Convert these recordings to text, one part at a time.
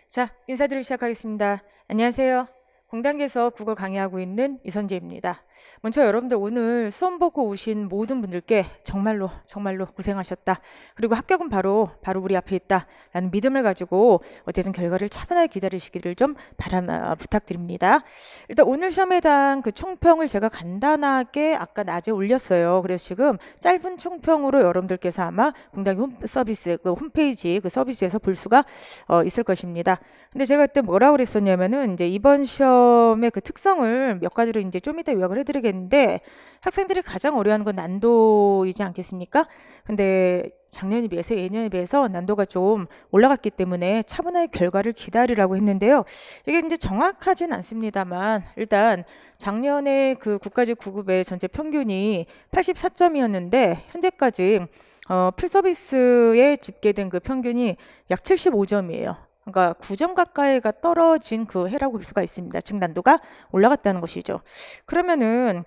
자, 인사드리기 시작하겠습니다. 안녕하세요. 공단계에서 국어 강의하고 있는 이선재입니다. 먼저 여러분들 오늘 수험 보고 오신 모든 분들께 정말로 고생하셨다. 그리고 합격은 바로 우리 앞에 있다라는 믿음을 가지고 어쨌든 결과를 차분하게 기다리시기를 좀 부탁드립니다. 일단 오늘 시험에 대한 그 총평을 제가 간단하게 아까 낮에 올렸어요. 그래서 지금 짧은 총평으로 여러분들께서 아마 공단계 홈페이지 그 서비스에서 볼 수가 있을 것입니다. 근데 제가 그때 뭐라고 그랬었냐면은 이제 이번 시험의 그 특성을 몇 가지로 이제 좀 이따 요약을 해드리겠는데, 학생들이 가장 어려워하는 건 난도이지 않겠습니까? 근데 작년에 비해서 예년에 비해서 난도가 좀 올라갔기 때문에 차분하게 결과를 기다리라고 했는데요. 이게 이제 정확하진 않습니다만 일단 작년에 그 국가직 9급의 전체 평균이 84점이었는데 현재까지 풀서비스에 집계된 그 평균이 약 75점이에요. 그러니까 9점 가까이가 떨어진 그 해라고 볼 수가 있습니다. 즉 난도가 올라갔다는 것이죠. 그러면은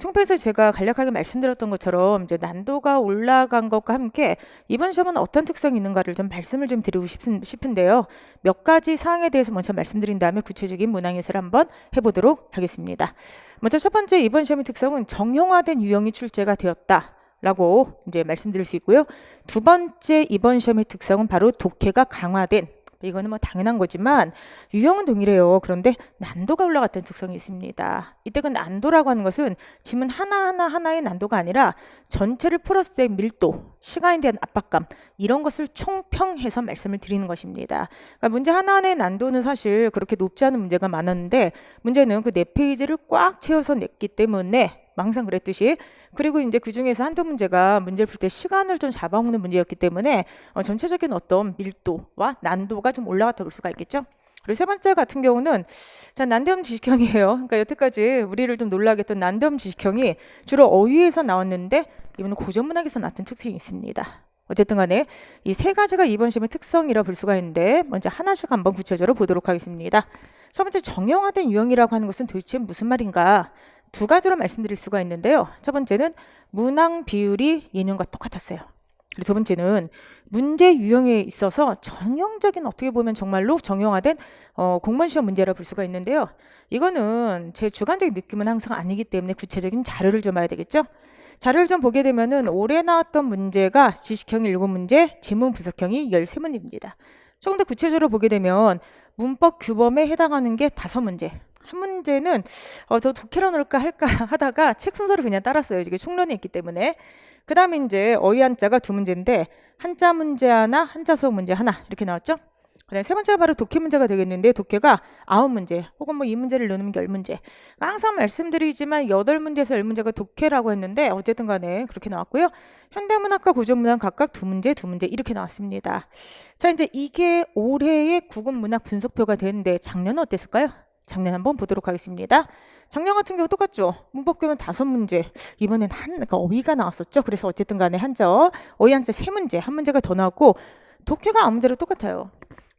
총평에서 제가 간략하게 말씀드렸던 것처럼 이제 난도가 올라간 것과 함께 이번 시험은 어떤 특성이 있는가를 좀 말씀을 좀 드리고 싶은데요. 몇 가지 사항에 대해서 먼저 말씀드린 다음에 구체적인 문항 해설을 한번 해보도록 하겠습니다. 먼저 첫 번째 이번 시험의 특성은 정형화된 유형이 출제가 되었다 라고 이제 말씀드릴 수 있고요. 두 번째 이번 시험의 특성은 바로 독해가 강화된, 이거는 뭐 당연한 거지만 유형은 동일해요. 그런데 난도가 올라갔다는 특성이 있습니다. 이때 그 난도라고 하는 것은 지문 하나의 난도가 아니라 전체를 풀었을 때 밀도, 시간에 대한 압박감, 이런 것을 총평해서 말씀을 드리는 것입니다. 그러니까 문제 하나하나의 난도는 사실 그렇게 높지 않은 문제가 많았는데 문제는 그 4페이지를 꽉 채워서 냈기 때문에 항상 그랬듯이, 그리고 이제 그 중에서 한두 문제가 문제를 풀 때 시간을 좀 잡아먹는 문제였기 때문에 전체적인 어떤 밀도와 난도가 좀 올라갔다 볼 수가 있겠죠. 그리고 세 번째 같은 경우는 자, 난데없는 지식형이에요. 그러니까 여태까지 우리를 좀 놀라게 했던 난데없는 지식형이 주로 어휘에서 나왔는데 이번은 고전문학에서 나왔던 특징이 있습니다. 어쨌든 간에 이 세 가지가 이번 시험의 특성이라 볼 수가 있는데 먼저 하나씩 한번 구체적으로 보도록 하겠습니다. 첫 번째, 정형화된 유형이라고 하는 것은 도대체 무슨 말인가? 두 가지로 말씀드릴 수가 있는데요. 첫 번째는 문항 비율이 예년과 똑같았어요. 그리고 두 번째는 문제 유형에 있어서 전형적인, 어떻게 보면 정말로 정형화된 공무원 시험 문제라 볼 수가 있는데요. 이거는 제 주관적인 느낌은 항상 아니기 때문에 구체적인 자료를 좀 봐야 되겠죠. 자료를 좀 보게 되면은 올해 나왔던 문제가 지식형이 7문제, 지문 분석형이 13문제입니다. 조금 더 구체적으로 보게 되면 문법 규범에 해당하는 게 5문제. 한 문제는 저 독해로 넣을까 할까 하다가 책 순서를 그냥 따랐어요. 이게 총론이 있기 때문에. 그 다음에 이제 어휘 한자가 2문제인데 한자 문제 하나, 한자 수업 문제 하나 이렇게 나왔죠. 그다음에 세 번째가 바로 독해 문제가 되겠는데 독해가 9문제 혹은 뭐 이 문제를 넣으면 10문제. 항상 말씀드리지만 8문제에서 10문제가 독해라고 했는데 어쨌든 간에 그렇게 나왔고요. 현대문학과 고전문학 각각 2문제 이렇게 나왔습니다. 자, 이제 이게 올해의 국어 문학 분석표가 되는데 작년은 어땠을까요? 작년 한번 보도록 하겠습니다. 작년 같은 경우 똑같죠. 문법규는 5문제. 이번엔 그러니까 어휘가 나왔었죠. 그래서 어쨌든 간에 어휘 한자 3문제, 한 문제가 더 나왔고 독해가 9문제로 똑같아요.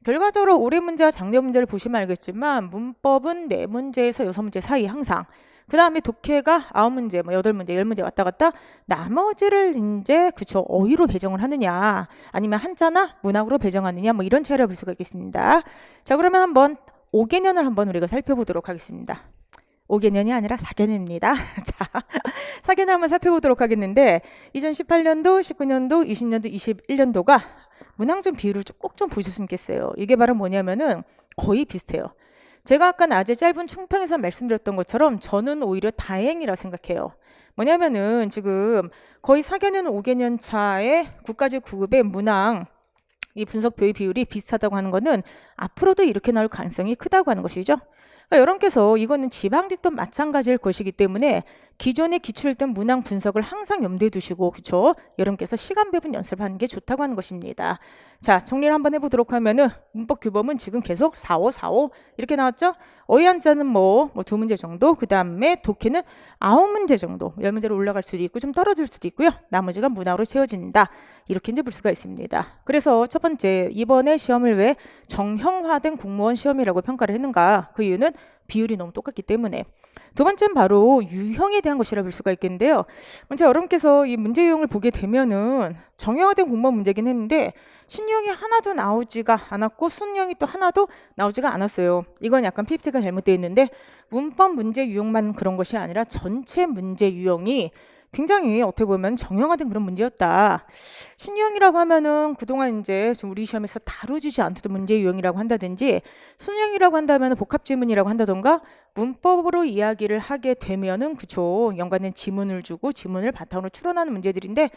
결과적으로 올해 문제와 작년 문제를 보시면 알겠지만 문법은 4문제에서 6문제 사이 항상. 그 다음에 독해가 9문제, 8문제, 10문제 왔다 갔다. 나머지를 이제 어휘로 배정을 하느냐 아니면 한자나 문학으로 배정하느냐 뭐 이런 차이를 볼 수가 있겠습니다. 자, 그러면 한번 5개년을 한번 우리가 살펴보도록 하겠습니다. 5개년이 아니라 4개년입니다. 자, 4개년 한번 살펴보도록 하겠는데 2018년도, 19년도, 20년도, 21년도가 문항점 비율을 꼭 좀 보셨으면 좋겠어요. 이게 바로 뭐냐면은 거의 비슷해요. 제가 아까 낮에 짧은 총평에서 말씀드렸던 것처럼 저는 오히려 다행이라 생각해요. 뭐냐면은 지금 거의 4개년, 5개년 차에 국가직 9급의 문항 이 분석표의 비율이 비슷하다고 하는 것은 앞으로도 이렇게 나올 가능성이 크다고 하는 것이죠. 그러니까 여러분께서 이거는 지방직도 마찬가지일 것이기 때문에 기존에 기출했던 문항 분석을 항상 염두에 두시고, 그렇죠? 여러분께서 시간 배분 연습하는 게 좋다고 하는 것입니다. 자, 정리를 한번 해보도록 하면은 문법 규범은 지금 계속 4, 5, 4, 5 이렇게 나왔죠? 어휘 한자는 뭐 2문제 정도, 그 다음에 독해는 9문제 정도, 10문제로 올라갈 수도 있고 좀 떨어질 수도 있고요. 나머지가 문항으로 채워진다. 이렇게 이제 볼 수가 있습니다. 그래서 첫 번째, 이번에 시험을 왜 정형화된 공무원 시험이라고 평가를 했는가? 그 이유는 비율이 너무 똑같기 때문에. 두 번째는 바로 유형에 대한 것이라 볼 수가 있겠는데요. 먼저 여러분께서 이 문제 유형을 보게 되면은 정형화된 공부한 문제긴 했는데 신유형이 하나도 나오지가 않았고 순유형이 또 하나도 나오지가 않았어요. 이건 약간 PPT가 잘못되어 있는데 문법 문제 유형만 그런 것이 아니라 전체 문제 유형이 굉장히 어떻게 보면 정형화된 그런 문제였다. 신유형이라고 하면은 그동안 이제 좀 우리 시험에서 다루지지 않던 문제 유형이라고 한다든지 순유형이라고 한다면 복합 지문이라고 한다던가 문법으로 이야기를 하게 되면은 그쵸 연관된 지문을 주고 지문을 바탕으로 추론하는 문제들인데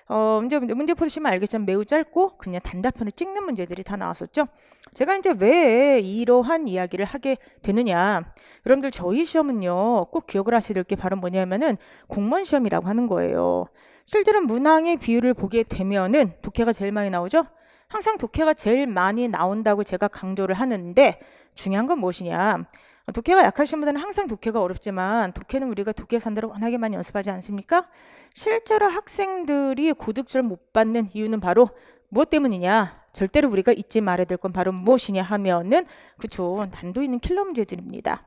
문제 보시면 알겠지만 매우 짧고 그냥 단답형을 찍는 문제들이 다 나왔었죠. 제가 이제 왜 이러한 이야기를 하게 되느냐. 여러분들 저희 시험은요. 꼭 기억을 하셔야 될 게 바로 뭐냐면은 공무원 시험이라고 하는 거예요. 실제로 문항의 비율을 보게 되면은 독해가 제일 많이 나오죠. 항상 독해가 제일 많이 나온다고 제가 강조를 하는데 중요한 건 무엇이냐. 독해가 약하신 분들은 항상 독해가 어렵지만 독해는 우리가 독해 산다를 워낙에 많이 연습하지 않습니까? 실제로 학생들이 고득점을 못 받는 이유는 바로 무엇 때문이냐? 절대로 우리가 잊지 말아야 될 건 바로 무엇이냐 하면은 그쵸 난도 있는 킬러 문제들입니다.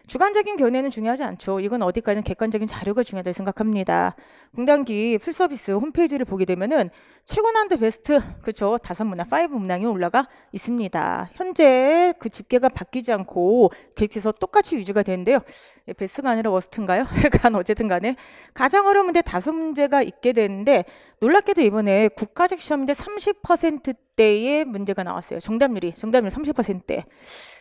주관적인 견해는 중요하지 않죠. 이건 어디까지는 객관적인 자료가 중요하다고 생각합니다. 공단기 풀서비스 홈페이지를 보게 되면은 최고 난이도 베스트 그쵸 5문항 5문항이 올라가 있습니다. 현재 그 집계가 바뀌지 않고 계속해서 똑같이 유지가 되는데요. 베스트가 아니라 워스트인가요? 약간 어쨌든 간에 가장 어려운 문제 5문제가 있게 되는데 놀랍게도 이번에 국가직 시험인데 30%대의 문제가 나왔어요. 정답률이 30%대.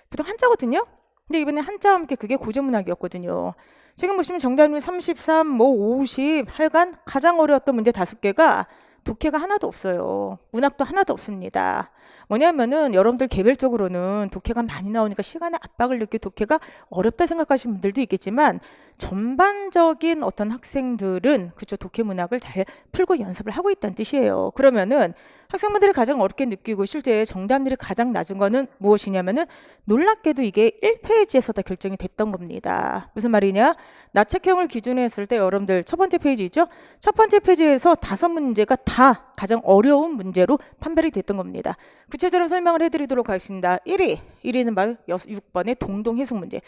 보통 한자거든요. 근데 이번에 한자와 함께 그게 고전문학이었거든요. 지금 보시면 정답률 33, 50 하여간 가장 어려웠던 문제 5개가 독해가 하나도 없어요. 문학도 하나도 없습니다. 뭐냐면은 여러분들 개별적으로는 독해가 많이 나오니까 시간의 압박을 느끼고 독해가 어렵다 생각하시는 분들도 있겠지만 전반적인 어떤 학생들은 그쵸 독해 문학을 잘 풀고 연습을 하고 있다는 뜻이에요. 그러면은 학생분들이 가장 어렵게 느끼고 실제 정답률이 가장 낮은 거는 무엇이냐면은 놀랍게도 이게 1페이지에서 다 결정이 됐던 겁니다. 무슨 말이냐? 나책형을 기준으로 했을 때 여러분들 첫 번째 페이지 있죠? 첫 번째 페이지에서 5문제가 다 가장 어려운 문제로 판별이 됐던 겁니다. 구체적으로 설명을 해드리도록 하겠습니다. 1위는 바로 6번의 동동 해석 문제.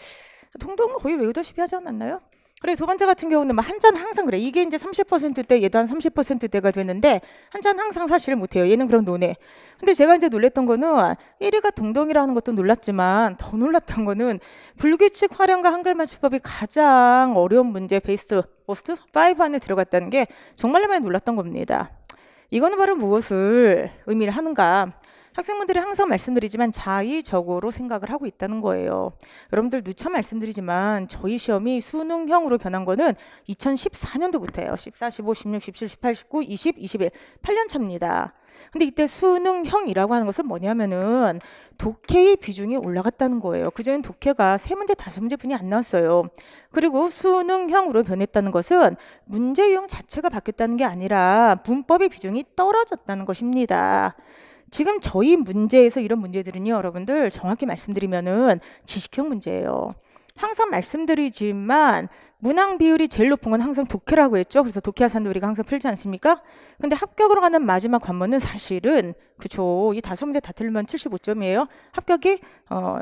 동동은 거의 외우다시피 하지 않았나요? 그리고 두 번째 같은 경우는 뭐 한자는 항상 그래. 이게 이제 30%대, 얘도 한 30%대가 되는데 한자는 항상 사실 못해요. 얘는 그런 논해. 근데 제가 이제 놀랬던 거는 1위가 동동이라는 것도 놀랐지만 더 놀랐던 거는 불규칙 활용과 한글 맞춤법이 가장 어려운 문제 베스트, 워스트 5 안에 들어갔다는 게 정말로 많이 놀랐던 겁니다. 이거는 바로 무엇을 의미를 하는가? 학생분들이 항상 말씀드리지만 자의적으로 생각을 하고 있다는 거예요. 여러분들 누차 말씀드리지만 저희 시험이 수능형으로 변한 거는 2014년도부터예요. 14, 15, 16, 17, 18, 19, 20, 21, 8년 차입니다. 근데 이때 수능형이라고 하는 것은 뭐냐면은 독해의 비중이 올라갔다는 거예요. 그전엔 독해가 3문제, 5문제뿐이 안 나왔어요. 그리고 수능형으로 변했다는 것은 문제 유형 자체가 바뀌었다는 게 아니라 문법의 비중이 떨어졌다는 것입니다. 지금 저희 문제에서 이런 문제들은요, 여러분들 정확히 말씀드리면은 지식형 문제예요. 항상 말씀드리지만 문항 비율이 제일 높은 건 항상 독해라고 했죠. 그래서 독해하산도 우리가 항상 풀지 않습니까? 근데 합격으로 가는 마지막 관문은 사실은 그쵸. 이 5문제 다 틀리면 75점이에요. 합격이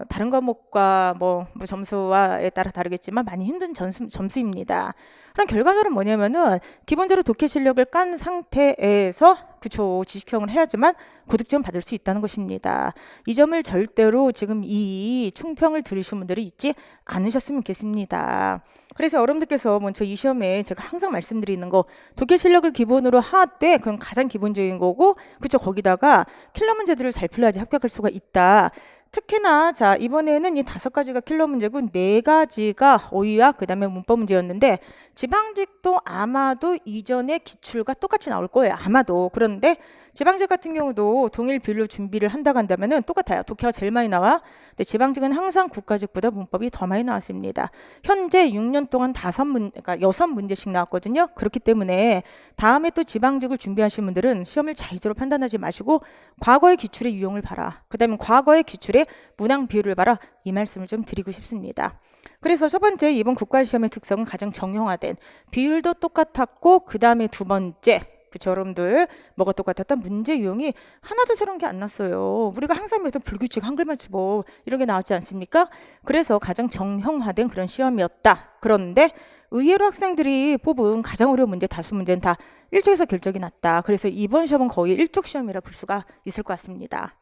다른 과목과 뭐 점수와에 따라 다르겠지만 많이 힘든 점수입니다. 그럼 결과적으로 뭐냐면은 기본적으로 독해 실력을 깐 상태에서 그쵸 지식형을 해야지만 고득점 받을 수 있다는 것입니다. 이 점을 절대로 지금 이 충평을 들으신 분들이 있지 않으셨으면 좋겠습니다. 그래서 여러분들께서 먼저 이 시험에 제가 항상 말씀드리는 거 독해 실력을 기본으로 하되 그건 가장 기본적인 거고 그쵸 거기다가 킬러 문제들을 잘 풀어야지 합격할 수가 있다. 특히나 자 이번에는 이 5가지가 킬러 문제고 4가지가 어휘와 그 다음에 문법 문제였는데 지방직도 아마도 이전의 기출과 똑같이 나올 거예요. 아마도. 그런데 지방직 같은 경우도 동일 비율로 준비를 한다면은 똑같아요. 독해가 제일 많이 나와. 근데 지방직은 항상 국가직보다 문법이 더 많이 나왔습니다. 현재 6년 동안 6문제씩 나왔거든요. 그렇기 때문에 다음에 또 지방직을 준비하시는 분들은 시험을 자의적으로 판단하지 마시고 과거의 기출의 유형을 봐라. 그 다음에 과거의 기출의 문항 비율을 봐라. 이 말씀을 좀 드리고 싶습니다. 그래서 첫 번째 이번 국가시험의 특성은 가장 정형화된 비율도 똑같았고 그 다음에 두 번째 그쵸, 여러분들. 뭐가 똑같았다? 문제 유형이 하나도 새로운 게 안 났어요. 우리가 항상 했던 불규칙 한글 맞춤법 이런 게 나왔지 않습니까? 그래서 가장 정형화된 그런 시험이었다. 그런데 의외로 학생들이 뽑은 가장 어려운 문제 다수 문제는 다 일족에서 결정이 났다. 그래서 이번 시험은 거의 일족 시험이라 볼 수가 있을 것 같습니다.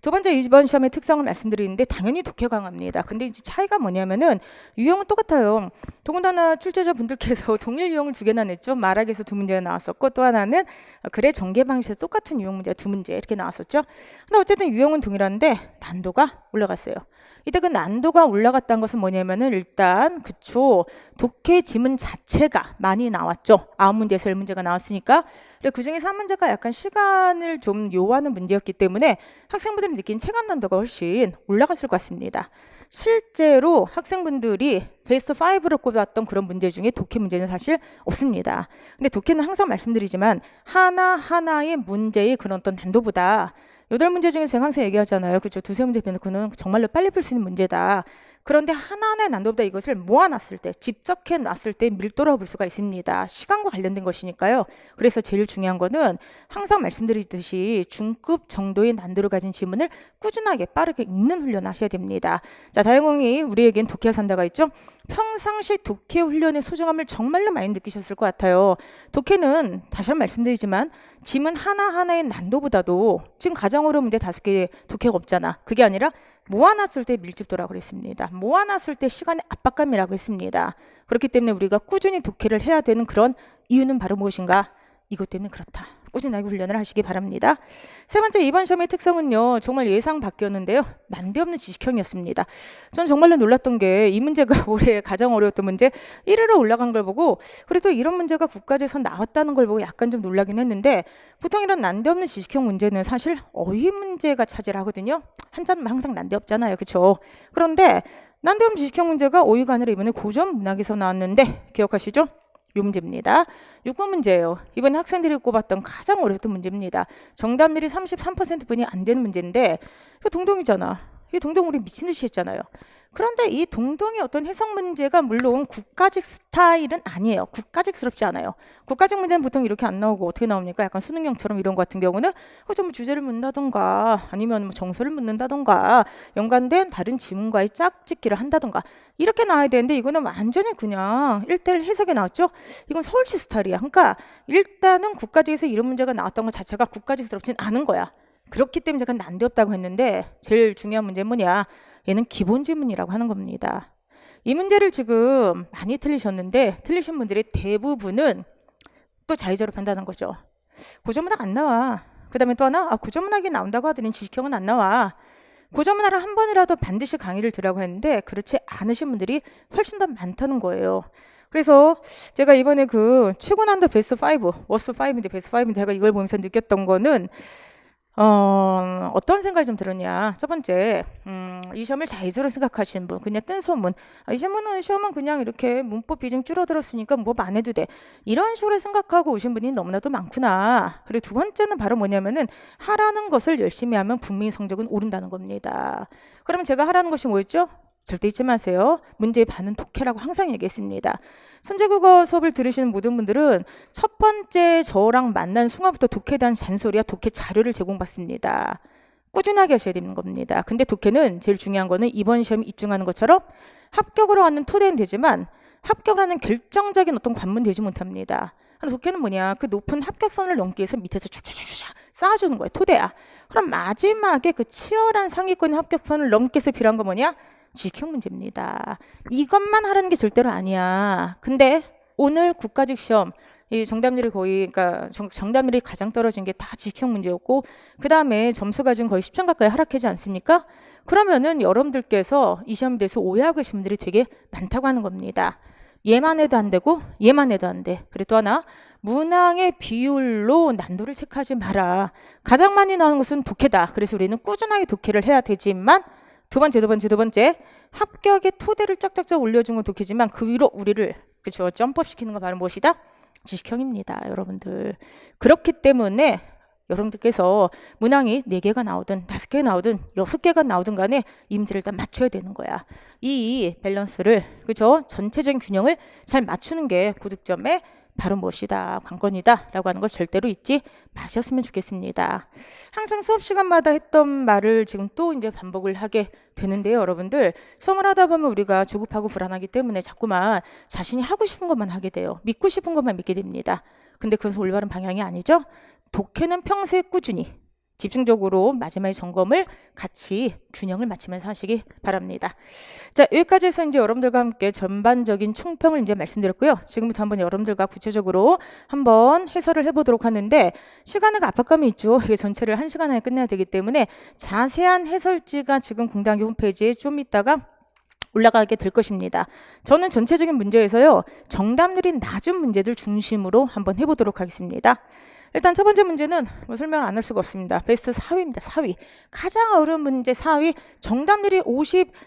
두 번째 이번 시험의 특성을 말씀드리는데 당연히 독해 강화입니다. 근데 이제 차이가 뭐냐면은 유형은 똑같아요. 더군다나 출제자분들께서 동일 유형을 두 개나 냈죠. 말하기에서 두 문제가 나왔었고 또 하나는 글의 전개 방식에서 똑같은 유형 문제 두 문제 이렇게 나왔었죠. 근데 어쨌든 유형은 동일한데 난도가 올라갔어요. 이때 그 난도가 올라갔다는 것은 뭐냐면은 일단 그쵸, 독해 지문 자체가 많이 나왔죠. 9문제에서 1문제가 나왔으니까. 그 중에서 한 문제가 약간 시간을 좀 요하는 문제였기 때문에 학생분들이 느낀 체감 난도가 훨씬 올라갔을 것 같습니다. 실제로 학생분들이 베스트 5로 꼽았던 그런 문제 중에 독해 문제는 사실 없습니다. 근데 독해는 항상 말씀드리지만 하나하나의 문제의 그런 어떤 난도보다 8문제 중에 제가 항상 얘기하잖아요. 그렇죠. 두세 문제 빼놓고는 정말로 빨리 풀 수 있는 문제다. 그런데 하나하나의 난도보다 이것을 모아놨을 때, 집적해 놨을 때 밀도라고 볼 수가 있습니다. 시간과 관련된 것이니까요. 그래서 제일 중요한 거는 항상 말씀드리듯이 중급 정도의 난도를 가진 지문을 꾸준하게 빠르게 읽는 훈련을 하셔야 됩니다. 자, 다영웅이 우리에겐 독해가 산다가 있죠. 평상시 독해 훈련의 소중함을 정말로 많이 느끼셨을 것 같아요. 독해는 다시 한번 말씀드리지만 지문 하나하나의 난도보다도 지금 가장 어려운 문제 5개 독해가 없잖아. 그게 아니라 모아놨을 때 밀집도라고 그랬습니다. 모아놨을 때 시간의 압박감이라고 했습니다. 그렇기 때문에 우리가 꾸준히 독해를 해야 되는 그런 이유는 바로 무엇인가? 이것 때문에 그렇다. 꾸준하게 훈련을 하시기 바랍니다. 세 번째 이번 시험의 특성은요. 정말 예상 밖이었는데요. 난데없는 지식형이었습니다. 전 정말로 놀랐던 게 이 문제가 올해 가장 어려웠던 문제 1위로 올라간 걸 보고 그래도 이런 문제가 국가제에서 나왔다는 걸 보고 약간 좀 놀라긴 했는데 보통 이런 난데없는 지식형 문제는 사실 어휘 문제가 차지를 하거든요. 한자는 항상 난데없잖아요. 그렇죠? 그런데 난데없는 지식형 문제가 어휘가 아니라 이번에 고전 문학에서 나왔는데 기억하시죠? 이 문제입니다. 6번 문제예요. 이번 학생들이 꼽았던 가장 어려웠던 문제입니다. 정답률이 33%뿐이 안 되는 문제인데 이거 동동이잖아. 이 동동 우리 미친 듯이 했잖아요. 그런데 이 동동의 어떤 해석 문제가 물론 국가직 스타일은 아니에요. 국가직스럽지 않아요. 국가직 문제는 보통 이렇게 안 나오고 어떻게 나옵니까? 약간 수능형처럼 이런 것 같은 경우는 좀 주제를 묻는다던가 아니면 뭐 정서를 묻는다던가 연관된 다른 지문과의 짝짓기를 한다던가 이렇게 나와야 되는데 이거는 완전히 그냥 1대1 해석에 나왔죠. 이건 서울시 스타일이야. 그러니까 일단은 국가직에서 이런 문제가 나왔던 것 자체가 국가직스럽진 않은 거야. 그렇기 때문에 제가 난데없다고 했는데 제일 중요한 문제는 뭐냐? 얘는 기본 지문이라고 하는 겁니다. 이 문제를 지금 많이 틀리셨는데 틀리신 분들의 대부분은 또 자의적으로 판단한 거죠. 고전문학 안 나와. 그 다음에 또 하나 고전문학이 나온다고 하더니 지식형은 안 나와. 고전문학을 한 번이라도 반드시 강의를 들으라고 했는데 그렇지 않으신 분들이 훨씬 더 많다는 거예요. 그래서 제가 이번에 그 최고 난도 베스트 5, 워스트 5인데 베스트 5인데 제가 이걸 보면서 느꼈던 거는 어떤 생각이 좀 들었냐. 첫 번째, 이 시험을 자의적으로 생각하시는 분, 그냥 뜬 소문. 이 시험은 그냥 이렇게 문법 비중 줄어들었으니까 뭐 안 해도 돼. 이런 식으로 생각하고 오신 분이 너무나도 많구나. 그리고 두 번째는 바로 뭐냐면은 하라는 것을 열심히 하면 분명히 성적은 오른다는 겁니다. 그러면 제가 하라는 것이 뭐였죠? 절대 잊지 마세요. 문제의 반은 독해라고 항상 얘기했습니다. 선제국어 수업을 들으시는 모든 분들은 첫 번째 저랑 만난 순간부터 독해에 대한 잔소리와 독해 자료를 제공받습니다. 꾸준하게 하셔야 되는 겁니다. 근데 독해는 제일 중요한 거는 이번 시험에 입증하는 것처럼 합격으로 하는 토대는 되지만 합격하는 결정적인 어떤 관문 되지 못합니다. 독해는 뭐냐? 그 높은 합격선을 넘기 위해서 밑에서 쫙쫙쫙쫙 쌓아주는 거예요. 토대야. 그럼 마지막에 그 치열한 상위권 합격선을 넘기 위해서 필요한 거 뭐냐? 지식형 문제입니다. 이것만 하라는 게 절대로 아니야. 근데 오늘 국가직 시험 이 정답률이 거의 그러니까 정답률이 가장 떨어진 게 다 지식형 문제였고 그 다음에 점수가 지금 거의 10점 가까이 하락하지 않습니까? 그러면은 여러분들께서 이 시험에 대해서 오해하고 계신 분들이 되게 많다고 하는 겁니다. 얘만 해도 안 되고 얘만 해도 안 돼. 그리고 또 하나 문항의 비율로 난도를 체크하지 마라. 가장 많이 나오는 것은 독해다. 그래서 우리는 꾸준하게 독해를 해야 되지만 두 번째 합격의 토대를 쫙쫙쫙 올려준 건 독해지만 그 위로 우리를 그렇죠 점프시키는 건 바로 무엇이다? 지식형입니다. 여러분들. 그렇기 때문에 여러분들께서 문항이 4개가 나오든 5개가 나오든 6개가 나오든 간에 이 문제를 일단 맞춰야 되는 거야. 이 밸런스를 그렇죠 전체적인 균형을 잘 맞추는 게 고득점의 바로 무엇이다, 관건이다 라고 하는 걸 절대로 잊지 마셨으면 좋겠습니다. 항상 수업 시간마다 했던 말을 지금 또 이제 반복을 하게 되는데요. 여러분들, 수업을 하다 보면 우리가 조급하고 불안하기 때문에 자꾸만 자신이 하고 싶은 것만 하게 돼요. 믿고 싶은 것만 믿게 됩니다. 근데 그것은 올바른 방향이 아니죠. 독해는 평소에 꾸준히 집중적으로 마지막에 점검을 같이 균형을 맞추면서 하시기 바랍니다. 자, 여기까지 해서 이제 여러분들과 함께 전반적인 총평을 이제 말씀드렸고요. 지금부터 한번 여러분들과 구체적으로 한번 해설을 해보도록 하는데, 시간의 압박감이 있죠. 이게 전체를 1시간 안에 끝내야 되기 때문에 자세한 해설지가 지금 공단기 홈페이지에 좀 있다가 올라가게 될 것입니다. 저는 전체적인 문제에서요, 정답률이 낮은 문제들 중심으로 한번 해보도록 하겠습니다. 일단 첫 번째 문제는 뭐 설명을 안 할 수가 없습니다. 베스트 4위입니다. 4위. 가장 어려운 문제 4위. 정답률이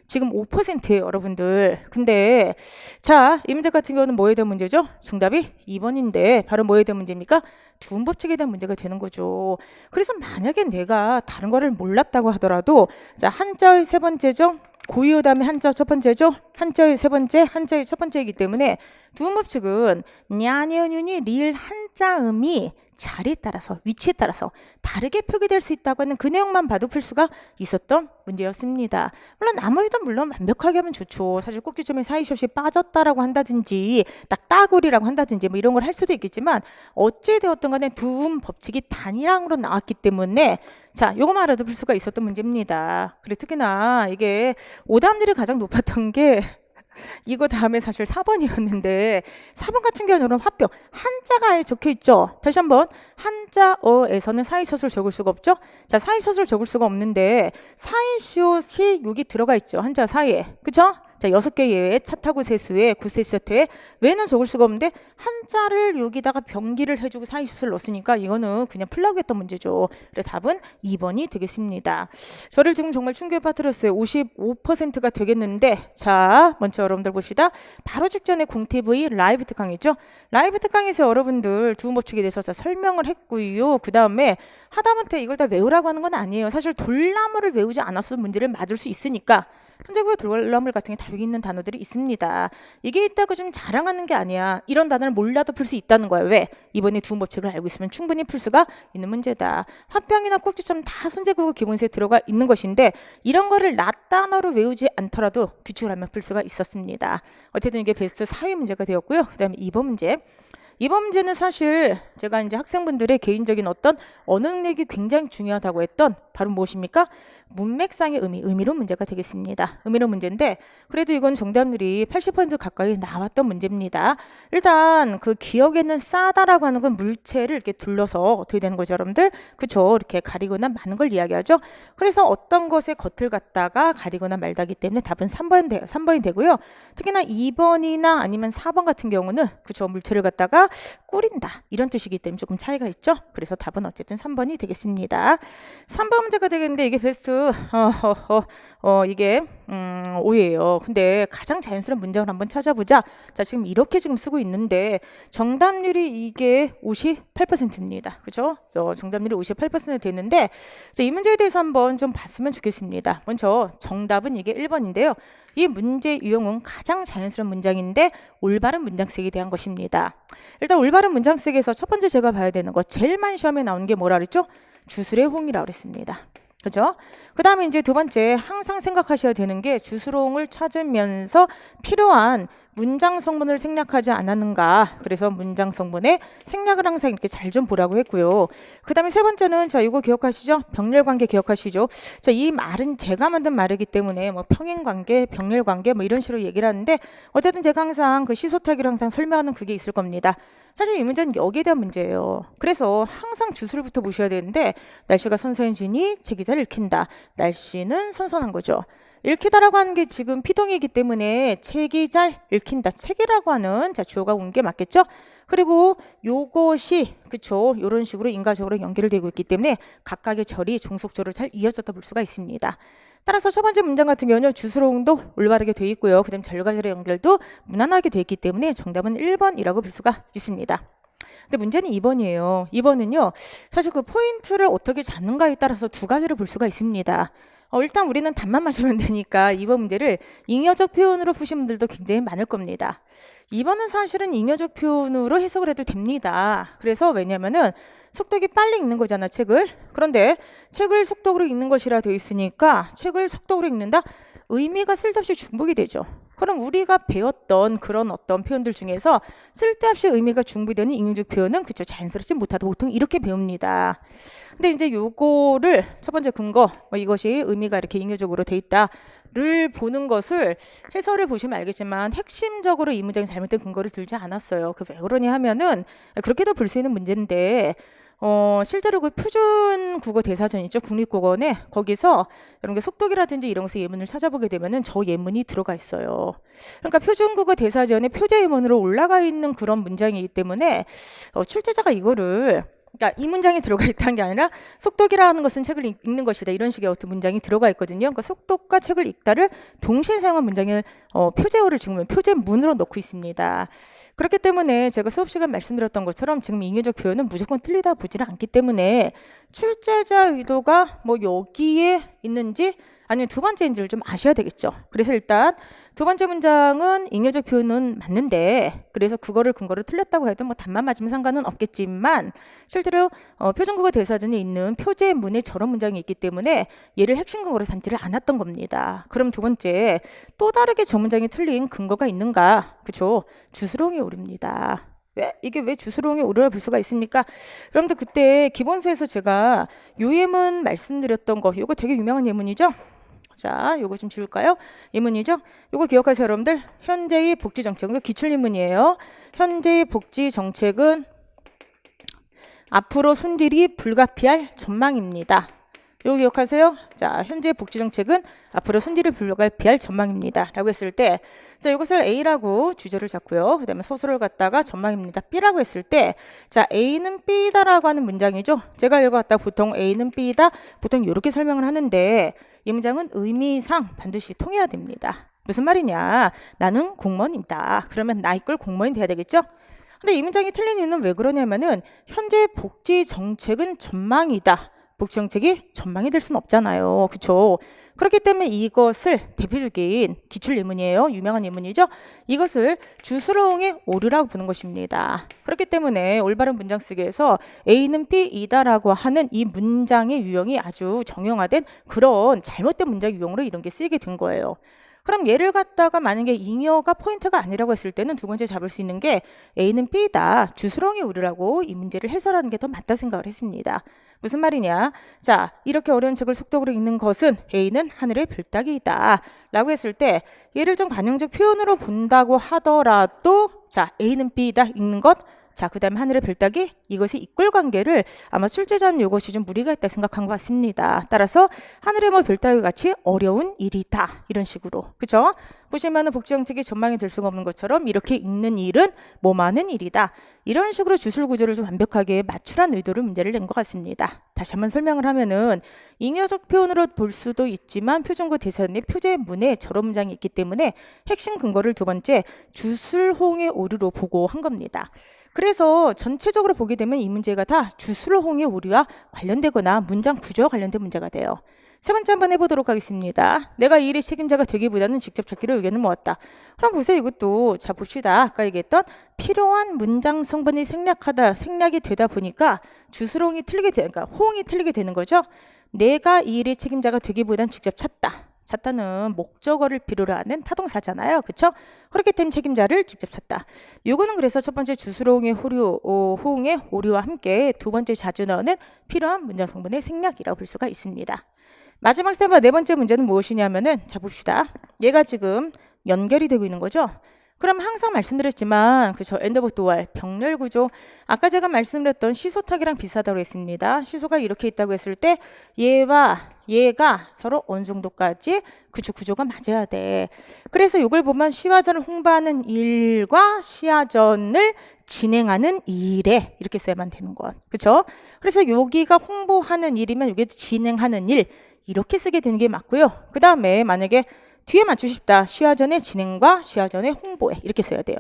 지금 5%예요, 여러분들. 근데 자, 이 문제 같은 경우는 뭐에 대한 문제죠? 정답이 2번인데 바로 뭐에 대한 문제입니까? 두음법칙에 대한 문제가 되는 거죠. 그래서 만약에 내가 다른 거를 몰랐다고 하더라도, 자, 한자의 세 번째죠. 고유 다음에 한자 첫 번째죠. 한자의 세 번째, 한자의 첫 번째이기 때문에 두음법칙은 냐니은윤이 릴 한자음이 자리에 따라서, 위치에 따라서 다르게 표기될 수 있다고 하는 그 내용만 봐도 풀 수가 있었던 문제였습니다. 물론 나머지도 물론 완벽하게 하면 좋죠. 사실 꼭지점에 사이숏이 빠졌다라고 한다든지 따구리라고 한다든지 뭐 이런 걸 할 수도 있겠지만, 어찌 되었든 간에 두음 법칙이 단일항으로 나왔기 때문에 자, 요거만 알아도 풀 수가 있었던 문제입니다. 그리고 특히나 이게 오답률이 가장 높았던 게 이거 다음에 사실 4번이었는데, 4번 같은 경우는 화병 한자가 아예 적혀 있죠. 다시 한번, 한자어에서는 사이숏을 적을 수가 없죠. 자, 사이숏을 적을 수가 없는데 사이숏이 여기 들어가 있죠. 한자 사이에. 그쵸? 자, 6개 예외 차 타고 세수에 구세셔트에 왜는 적을 수가 없는데 한자를 여기다가 병기를 해주고 사이숏을 넣었으니까 이거는 그냥 풀라고 했던 문제죠. 그래서 답은 2번이 되겠습니다. 저를 지금 정말 충격에 빠뜨렸어요. 55%가 되겠는데, 자, 먼저 여러분들 봅시다. 바로 직전에 공TV 라이브 특강이죠. 라이브 특강에서 여러분들 두음법칙에 대해서 설명을 했고요. 그 다음에 하다못해 이걸 다 외우라고 하는 건 아니에요. 사실 돌나무를 외우지 않았어도 문제를 맞을 수 있으니까 현재구의 돌나물 같은 게 다 여기 있는 단어들이 있습니다. 이게 있다고 좀 자랑하는 게 아니야. 이런 단어를 몰라도 풀 수 있다는 거예요. 왜? 이번에 두음법칙을 알고 있으면 충분히 풀 수가 있는 문제다. 화병이나 꼭지점 다 손재국어 기본세에 들어가 있는 것인데, 이런 거를 낫단어로 외우지 않더라도 규칙을 하면 풀 수가 있었습니다. 어쨌든 이게 베스트 4위 문제가 되었고요. 그 다음에 2번 문제. 이번 문제는 사실 제가 이제 학생분들의 개인적인 어떤 언어 능력이 굉장히 중요하다고 했던 바로 무엇입니까? 문맥상의 의미로 문제가 되겠습니다. 의미로 문제인데 그래도 이건 정답률이 80% 가까이 나왔던 문제입니다. 일단 그 기억에는 싸다라고 하는 건 물체를 이렇게 둘러서 어떻게 되는 거죠, 여러분들? 그쵸? 이렇게 가리거나 마는 걸 이야기하죠. 그래서 어떤 것의 겉을 갖다가 가리거나 말다기 때문에 답은 3번이 되고요. 특히나 2번이나 아니면 4번 같은 경우는 그쵸, 물체를 갖다가 꾸린다 이런 뜻이기 때문에 조금 차이가 있죠. 그래서 답은 어쨌든 3번이 되겠습니다. 3번 문제가 되겠는데 이게 베스트 이게 5예요. 근데 가장 자연스러운 문장을 한번 찾아보자. 자, 지금 이렇게 지금 쓰고 있는데 정답률이 이게 58%입니다. 그죠? 정답률이 58% 되는데, 자, 이 문제에 대해서 한번 좀 봤으면 좋겠습니다. 먼저 정답은 이게 1번인데요. 이 문제 유형은 가장 자연스러운 문장인데 올바른 문장색에 대한 것입니다. 일단 올바른 문장색에서 첫 번째 제가 봐야 되는 거, 제일 많이 시험에 나오는 게 뭐라 그랬죠? 주술의 호응이라고 그랬습니다. 그죠? 그 다음에 이제 두 번째, 항상 생각하셔야 되는 게 주술홍을 찾으면서 필요한 문장 성분을 생략하지 않았는가. 그래서 문장 성분의 생략을 항상 이렇게 잘 좀 보라고 했고요. 그 다음에 세 번째는, 자, 이거 기억하시죠? 병렬관계 기억하시죠? 자, 이 말은 제가 만든 말이기 때문에 뭐 평행관계, 병렬관계 뭐 이런 식으로 얘기를 하는데, 어쨌든 제가 항상 그 시소타기로 항상 설명하는 그게 있을 겁니다. 사실 이 문제는 여기에 대한 문제예요. 그래서 항상 주술부터 보셔야 되는데, 날씨가 선선해지니 제기자를 읽힌다. 날씨는 선선한 거죠. 읽히다라고 하는 게 지금 피동이기 때문에 책이 잘 읽힌다. 책이라고 하는, 자, 주어가 온 게 맞겠죠? 그리고 요것이 그쵸, 요런 식으로 인과적으로 연결되고 있기 때문에 각각의 절이 종속절을 잘 이어졌다 볼 수가 있습니다. 따라서 첫 번째 문장 같은 경우는 주술홍도 올바르게 되어 있고요. 그 다음 절과절의 연결도 무난하게 되어 있기 때문에 정답은 1번이라고 볼 수가 있습니다. 근데 문제는 2번이에요. 2번은요, 사실 그 포인트를 어떻게 잡는가에 따라서 두 가지를 볼 수가 있습니다. 일단 우리는 답만 맞으면 되니까 이번 문제를 잉여적 표현으로 푸신 분들도 굉장히 많을 겁니다. 2번은 사실은 잉여적 표현으로 해석을 해도 됩니다. 그래서 왜냐면은 속독이 빨리 읽는 거잖아, 책을. 그런데 책을 속독으로 읽는 것이라 되어 있으니까 책을 속독으로 읽는다? 의미가 쓸데없이 중복이 되죠. 그럼 우리가 배웠던 그런 어떤 표현들 중에서 쓸데없이 의미가 중복되는 잉여적 표현은 그쵸, 자연스럽지 못하다. 보통 이렇게 배웁니다. 근데 이제 요거를 첫 번째 근거, 이것이 의미가 이렇게 잉여적으로 돼 있다를 보는 것을 해설을 보시면 알겠지만 핵심적으로 이 문장이 잘못된 근거를 들지 않았어요. 그 왜 그러냐 하면은 그렇게도 볼 수 있는 문제인데 실제로 그 표준 국어 대사전 있죠? 국립국어원에 거기서 이런 게 속독이라든지 이런 것의 예문을 찾아보게 되면은 저 예문이 들어가 있어요. 그러니까 표준 국어 대사전에 표제 예문으로 올라가 있는 그런 문장이기 때문에 출제자가 이거를 그러니까 이 문장이 들어가 있다는 게 아니라 속독이라는 것은 책을 읽는 것이다. 이런 식의 어떤 문장이 들어가 있거든요. 그러니까 속독과 책을 읽다를 동시에 사용한 문장을 표제어를 지금 표제문으로 넣고 있습니다. 그렇기 때문에 제가 수업 시간 말씀드렸던 것처럼 지금 잉여적 표현은 무조건 틀리다 보지는 않기 때문에 출제자 의도가 뭐 여기에 있는지 아니면 두 번째인지를 좀 아셔야 되겠죠. 그래서 일단 두 번째 문장은 잉여적 표현은 맞는데 그래서 그거를 근거로 틀렸다고 해도 뭐 답만 맞으면 상관은 없겠지만 실제로 표준국어 대사전에 있는 표제문에 저런 문장이 있기 때문에 얘를 핵심 근거로 삼지를 않았던 겁니다. 그럼 두 번째 또 다르게 저 문장이 틀린 근거가 있는가? 그쵸? 주스롱의 오류입니다. 이게 왜 주스롱의 오류라 볼 수가 있습니까? 여러분들 그때 기본서에서 제가 요 예문 말씀드렸던 거 요거 되게 유명한 예문이죠? 자, 요거 좀 지울까요? 예문이죠? 요거 기억하세요, 여러분들. 현재의 복지 정책은 기출 예문이에요. 현재의 복지 정책은 앞으로 손질이 불가피할 전망입니다. 요거 기억하세요? 자, 현재 복지 정책은 앞으로 손질이 불가피할 전망입니다. 라고 했을 때, 자, 이것을 A라고 주제를 잡고요. 그 다음에 소설을 갖다가 전망입니다. B라고 했을 때, 자, A는 B다라고 하는 문장이죠. 제가 읽어왔다 보통 A는 B다, 보통 이렇게 설명을 하는데, 이 문장은 의미상 반드시 통해야 됩니다. 무슨 말이냐? 나는 공무원이다. 그러면 나 이끌 공무원이 돼야 되겠죠? 근데 이 문장이 틀린 이유는 왜 그러냐면은, 현재 복지 정책은 전망이다. 복지 정책이 전망이 될 수는 없잖아요. 그렇죠? 그렇기 때문에 이것을 대표적인 기출 예문이에요. 유명한 예문이죠. 이것을 주스롱의 오류라고 보는 것입니다. 그렇기 때문에 올바른 문장 쓰기에서 A는 B이다라고 하는 이 문장의 유형이 아주 정형화된 그런 잘못된 문장 유형으로 이런 게 쓰이게 된 거예요. 그럼 얘를 갖다가 만약에 잉여가 포인트가 아니라고 했을 때는 두 번째 잡을 수 있는 게 A는 B다. 주스롱의 오류라고 이 문제를 해설하는 게 더 맞다 생각을 했습니다. 무슨 말이냐? 자, 이렇게 어려운 책을 속독으로 읽는 것은 A는 하늘의 별따기이다. 라고 했을 때 얘를 좀 관용적 표현으로 본다고 하더라도 자, A는 B다 읽는 것. 자, 그 다음에 하늘의 별따기 이것이 이꼴 관계를 아마 출제자는 이것이 좀 무리가 있다 생각한 것 같습니다. 따라서 하늘의 뭐 별따기 같이 어려운 일이다 이런 식으로 그죠? 보시면은 복지정책이 전망이 될 수가 없는 것처럼 이렇게 읽는 일은 뭐 많은 일이다 이런 식으로 주술 구조를 좀 완벽하게 맞추란 의도로 문제를 낸 것 같습니다. 다시 한번 설명을 하면은 잉여적 표현으로 볼 수도 있지만 표준국어 대사전의 표제문에 저런 문장이 있기 때문에 핵심 근거를 두 번째 주술홍의 오류로 보고 한 겁니다. 그래서 전체적으로 보게 되면 이 문제가 다 주술홍의 오류와 관련되거나 문장 구조와 관련된 문제가 돼요. 세 번째 한번 해보도록 하겠습니다. 내가 이 일의 책임자가 되기보다는 직접 찾기로 의견을 모았다. 그럼 보세요. 이것도 자 봅시다. 아까 얘기했던 필요한 문장 성분이 생략이 되다 보니까 주술홍이 틀리게 그러니까 호응이 틀리게 되는 거죠. 내가 이 일의 책임자가 되기보다는 직접 찾다. 찾다는 목적어를 필요로 하는 타동사잖아요. 그렇죠? 그렇기 때문에 책임자를 직접 찾다. 요거는 그래서 첫 번째 주술홍의 호응의 오류와 함께 두 번째 자주 넣는 필요한 문장 성분의 생략이라고 볼 수가 있습니다. 마지막 스텝 네 번째 문제는 무엇이냐면은 자 봅시다. 얘가 지금 연결이 되고 있는 거죠. 그럼 항상 말씀드렸지만 그쵸 엔더버 도알 병렬 구조 아까 제가 말씀드렸던 시소탁이랑 비슷하다고 했습니다. 시소가 이렇게 있다고 했을 때 얘와 얘가 서로 어느 정도까지 구조가 맞아야 돼. 그래서 이걸 보면 시화전을 홍보하는 일과 시화전을 진행하는 일에 이렇게 써야만 되는 것. 그렇죠? 그래서 여기가 홍보하는 일이면 여기도 진행하는 일 이렇게 쓰게 되는 게 맞고요. 그 다음에 만약에 뒤에 맞추고 싶다. 시화전의 진행과 시화전의 홍보에 이렇게 써야 돼요.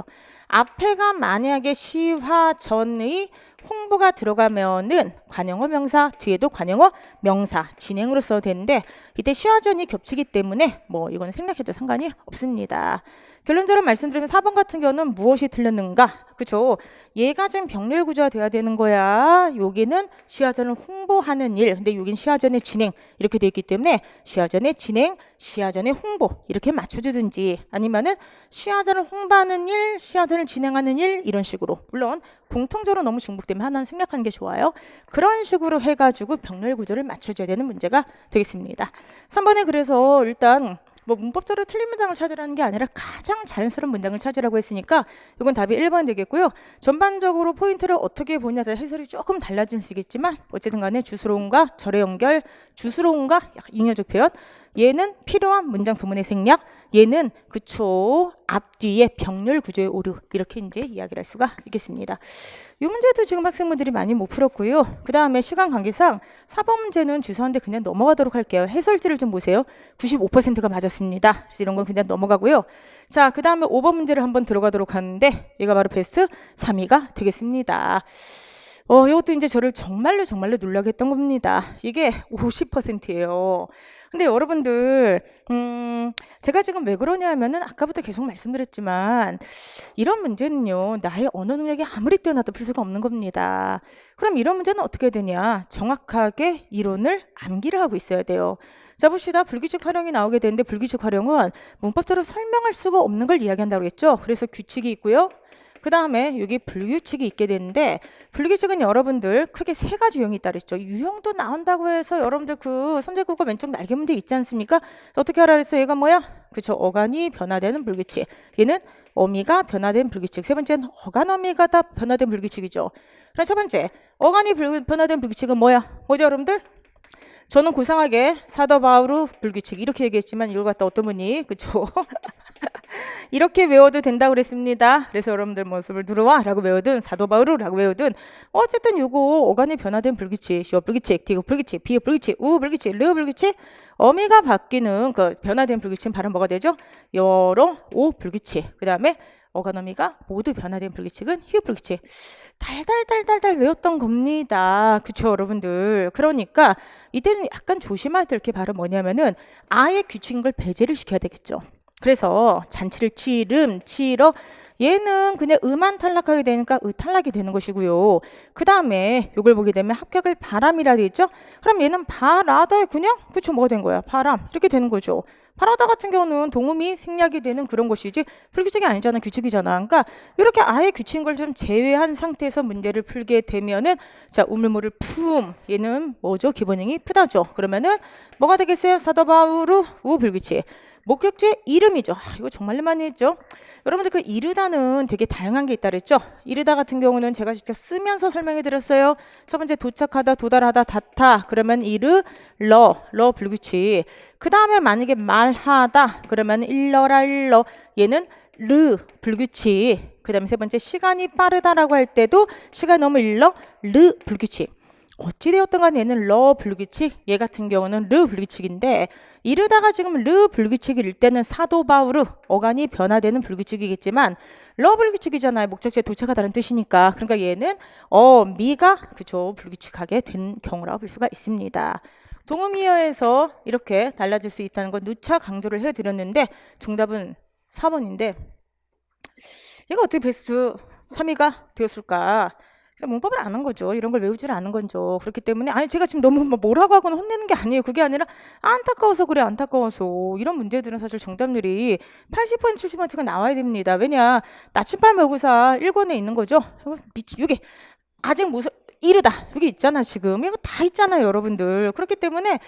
앞에가 만약에 시화전의 홍보가 들어가면은 관용어 명사, 뒤에도 관용어 명사 진행으로 써도 되는데 이때 시화전이 겹치기 때문에 뭐 이거는 생략해도 상관이 없습니다. 결론적으로 말씀드리면 4번 같은 경우는 무엇이 틀렸는가? 그쵸? 얘가 지금 병렬 구조가 돼야 되는 거야. 여기는 시화전을 홍보하는 일. 근데 여긴 시화전의 진행 이렇게 돼 있기 때문에 시화전의 진행, 시화전의 홍보 이렇게 맞춰주든지 아니면은 시화전을 홍보하는 일, 시화전을 진행하는 일 이런 식으로 물론 공통적으로 너무 중복되면 하나는 생략하는 게 좋아요. 그런 식으로 해가지고 병렬 구조를 맞춰줘야 되는 문제가 되겠습니다. 3번에 그래서 일단 뭐 문법적으로 틀린 문장을 찾으라는 게 아니라 가장 자연스러운 문장을 찾으라고 했으니까 이건 답이 1번 되겠고요. 전반적으로 포인트를 어떻게 보냐에 따라 해설이 조금 달라질 수 있겠지만 어쨌든 간에 주스러움과 절의 연결, 주스러움과 잉여적 표현 얘는 필요한 문장 소문의 생략, 얘는 그쵸 앞뒤에 병렬 구조의 오류 이렇게 이제 이야기를 할 수가 있겠습니다. 이 문제도 지금 학생분들이 많이 못 풀었고요. 그 다음에 시간 관계상 4번 문제는 죄송한데 그냥 넘어가도록 할게요. 해설지를 좀 보세요. 95%가 맞았습니다. 그래서 이런 건 그냥 넘어가고요. 자, 그 다음에 5번 문제를 한번 들어가도록 하는데 얘가 바로 베스트 3위가 되겠습니다. 이것도 이제 저를 정말로 놀라게 했던 겁니다. 이게 50%예요. 근데 여러분들 제가 지금 왜 그러냐 하면은 아까부터 계속 말씀드렸지만 이런 문제는요 나의 언어 능력이 아무리 뛰어나도 풀 수가 없는 겁니다. 그럼 이런 문제는 어떻게 되냐, 정확하게 이론을 암기를 하고 있어야 돼요. 자 봅시다. 불규칙 활용이 나오게 되는데 불규칙 활용은 문법적으로 설명할 수가 없는 걸 이야기한다고 했죠. 그래서 규칙이 있고요. 그 다음에 여기 불규칙이 있게 되는데 불규칙은 여러분들 크게 세 가지 유형이 있다 그랬죠. 유형도 나온다고 해서 여러분들 그 선제국어 왼쪽 날개 문제 있지 않습니까? 어떻게 하라 그랬어? 얘가 뭐야? 그쵸. 어간이 변화되는 불규칙. 얘는 어미가 변화된 불규칙. 세 번째는 어간 어미가 다 변화된 불규칙이죠. 그럼 첫 번째 어간이 변화된 불규칙은 뭐야? 뭐죠 여러분들? 저는 고상하게 사더바우르 불규칙 이렇게 얘기했지만 이걸 갖다 어떤 분이 그쵸? 이렇게 외워도 된다고 그랬습니다. 그래서 여러분들 모습을 들어와 라고 외우든 사도바우르 라고 외우든 어쨌든 요거 어간이 변화된 불규칙, 시어 불규칙, 디귿 불규칙, 비읍 불규칙, 우 불규칙, 르 불규칙, 어미가 바뀌는 그 변화된 불규칙은 발음 뭐가 되죠? 여러 오 불규칙. 그 다음에 어간 어미가 모두 변화된 불규칙은 히읗 불규칙. 달달달달달 외웠던 겁니다. 그쵸 여러분들. 그러니까 이때는 약간 조심해야 될 게 바로 뭐냐면은 아예 규칙인 걸 배제를 시켜야 되겠죠. 그래서 잔치를 치러 얘는 그냥 음만 탈락하게 되니까 탈락이 되는 것이고요. 그 다음에 이걸 보게 되면 합격을 바람이라 돼 있죠. 그럼 얘는 바라다에 그냥 그쵸 뭐가 된 거야? 바람 이렇게 되는 거죠. 바라다 같은 경우는 동음이 생략이 되는 그런 것이지 불규칙이 아니잖아. 규칙이잖아. 그러니까 이렇게 아예 규칙인 걸 좀 제외한 상태에서 문제를 풀게 되면은 자 우물물을 품 얘는 뭐죠? 기본형이 푸다죠. 그러면은 뭐가 되겠어요? 사더바우르 우 불규칙. 목적지의 이름이죠. 이거 정말 많이 했죠. 여러분들 그 이르다는 되게 다양한 게 있다 그랬죠. 이르다 같은 경우는 제가 직접 쓰면서 설명해 드렸어요. 첫 번째 도착하다, 도달하다, 닿다. 그러면 이르, 러 불규칙. 그 다음에 만약에 말하다. 그러면 일러라 일러. 얘는 르 불규칙. 그 다음에 세 번째 시간이 빠르다라고 할 때도 시간 너무 일러, 르 불규칙. 어찌되었던 간에 얘는 러 불규칙, 얘 같은 경우는 르 불규칙인데 이르다가 지금 르 불규칙일 때는 사도바우르 어간이 변화되는 불규칙이겠지만 러 불규칙이잖아요. 목적지에 도착하다는 뜻이니까. 그러니까 얘는 미가 그죠 불규칙하게 된 경우라고 볼 수가 있습니다. 동음이어에서 이렇게 달라질 수 있다는 건 누차 강조를 해드렸는데 정답은 4번인데 얘가 어떻게 베스트 3위가 되었을까? 그래서 문법을 안 한 거죠. 이런 걸 외우질 않은 거죠. 그렇기 때문에 아니 제가 지금 너무 뭐라고 하거나 혼내는 게 아니에요. 그게 아니라 안타까워서 그래. 안타까워서. 이런 문제들은 사실 정답률이 80% 70%가 나와야 됩니다. 왜냐 나침반 모의고사 1권에 있는 거죠. 이게 아직 무슨 이르다 여기 있잖아. 지금 이거 다 있잖아요 여러분들. 그렇기 때문에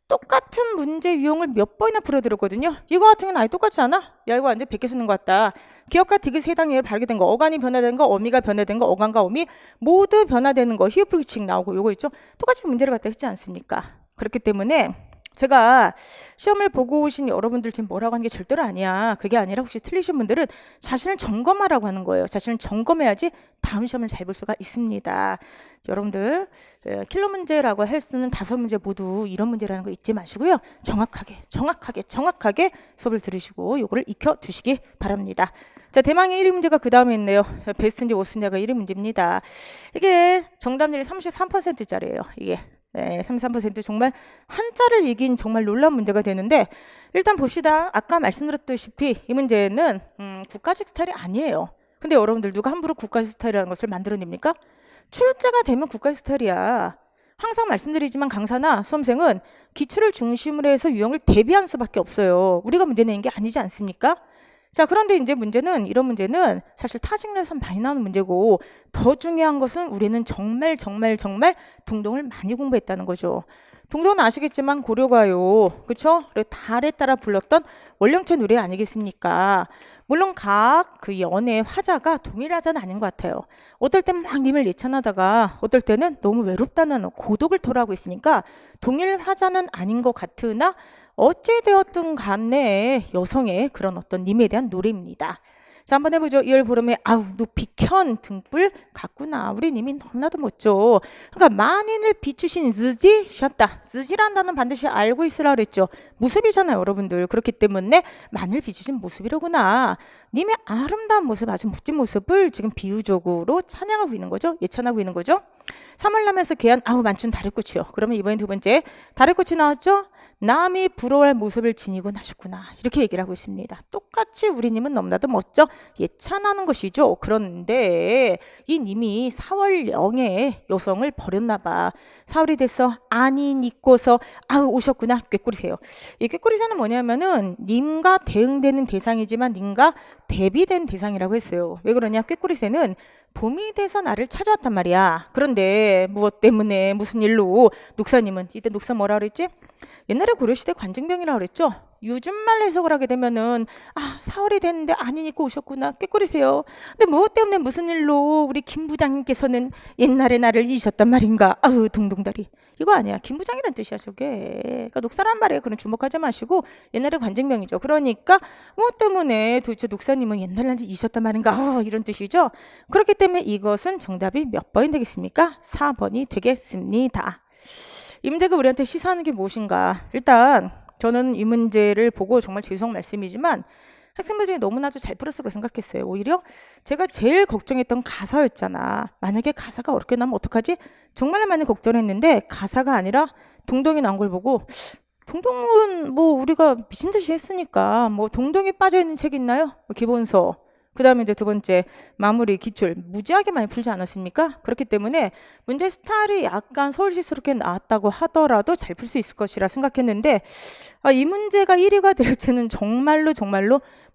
똑같은 문제 유형을 몇 번이나 풀어드렸거든요. 이거 같은 건 아예 똑같지 않아? 야 이거 완전 100개 쓰는 것 같다. 기억과 디귿 해당에 바르게 된 거, 어간이 변화된 거, 어미가 변화된 거, 어간과 어미 모두 변화되는 거, 히읗 불규칙 나오고 요거 있죠. 똑같이 문제를 갖다 했지 않습니까? 그렇기 때문에 제가 시험을 보고 오신 여러분들 지금 뭐라고 하는 게 절대로 아니야. 그게 아니라 혹시 틀리신 분들은 자신을 점검하라고 하는 거예요. 자신을 점검해야지 다음 시험을 잘 볼 수가 있습니다. 여러분들 킬러 문제라고 할 수는 5문제 모두 이런 문제라는 거 잊지 마시고요. 정확하게 수업을 들으시고 요거를 익혀두시기 바랍니다. 자, 대망의 1위 문제가 그 다음에 있네요. 베스트인지 워스트인지가 1위 문제입니다. 이게 정답률이 33%짜리예요. 이게 33% 정말 한자를 이긴 정말 놀라운 문제가 되는데, 일단 봅시다. 아까 말씀드렸다시피 이 문제는 국가직 스타일이 아니에요. 근데 여러분들 누가 함부로 국가직 스타일이라는 것을 만들어냅니까? 출제가 되면 국가직 스타일이야. 항상 말씀드리지만 강사나 수험생은 기출을 중심으로 해서 유형을 대비한 수밖에 없어요. 우리가 문제 내는 게 아니지 않습니까? 자, 그런데 이제 이런 문제는 사실 타 직렬에서 많이 나오는 문제고, 더 중요한 것은 우리는 정말 동동을 많이 공부했다는 거죠. 동동은 아시겠지만 고려가요, 그쵸? 그리고 달에 따라 불렀던 원령체 노래 아니겠습니까? 물론 각 그 연의 화자가 동일하지는 않은 것 같아요. 어떨 땐 막 님을 예찬하다가 어떨 때는 너무 외롭다는 고독을 토로하고 있으니까 동일 화자는 아닌 것 같으나 어찌되었든 간에 여성의 그런 어떤 님에 대한 노래입니다. 자, 한번 해보죠. 이열 보름에 아우 높이 켠 등불 같구나. 우리 님이 너무나도 멋져. 그러니까 만인을 비추신 즈지셨다. 즈지란 단어는 반드시 알고 있으라 그랬죠. 모습이잖아요, 여러분들. 그렇기 때문에 만을 비추신 모습이로구나. 님의 아름다운 모습, 아주 멋진 모습을 지금 비유적으로 찬양하고 있는 거죠. 예찬하고 있는 거죠. 3월 남에서 개한 아우 만춘 다래꽃이요. 그러면 이번엔 두 번째 다래꽃이 나왔죠. 남이 부러워할 모습을 지니고 나셨구나. 이렇게 얘기를 하고 있습니다. 똑같이 우리 님은 너무나도 멋져 예찬하는 것이죠. 그런데 이 님이 4월령의 여성을 버렸나 봐. 4월이 돼서 아니 잊고서 아우 오셨구나. 꾀꼬리세요. 이 꾀꼬리세는 뭐냐면은 님과 대응되는 대상이지만 님과 대비된 대상이라고 했어요. 왜 그러냐? 꾀꼬리세는 봄이 돼서 나를 찾아왔단 말이야. 그런데 무엇 때문에 무슨 일로 녹사님은 이때 녹사 뭐라 그랬지? 옛날에 고려시대 관증병이라고 그랬죠. 요즘 말로 해석을 하게 되면은 4월이 됐는데 아니니까 오셨구나. 꾀꼬리세요. 근데 무엇 때문에 무슨 일로 우리 김 부장님께서는 옛날에 나를 잊으셨단 말인가. 아우 동동다리. 이거 아니야. 김 부장이란 뜻이야 저게. 그러니까 녹사란 말에 그런 주목하지 마시고 옛날에 관증병이죠. 그러니까 무엇 때문에 도대체 녹사님은 옛날에 나를 잊으셨단 말인가. 이런 뜻이죠. 그렇기 때문에 이것은 정답이 몇 번이 되겠습니까? 4번이 되겠습니다. 이 문제가 우리한테 시사하는 게 무엇인가? 일단 저는 이 문제를 보고 정말 죄송 말씀이지만 학생분들이 너무나도 잘 풀었을 거라고 생각했어요. 오히려 제가 제일 걱정했던 가사였잖아. 만약에 가사가 어렵게 나면 어떡하지? 정말 많이 걱정했는데 가사가 아니라 동동이 나온 걸 보고 동동은 뭐 우리가 미친 듯이 했으니까 뭐 동동이 빠져있는 책 있나요? 기본서. 그 다음에 이제 두 번째 마무리 기출 무지하게 많이 풀지 않았습니까? 그렇기 때문에 문제 스타일이 약간 서울시스럽게 나왔다고 하더라도 잘 풀 수 있을 것이라 생각했는데 이 문제가 1위가 될지는 정말로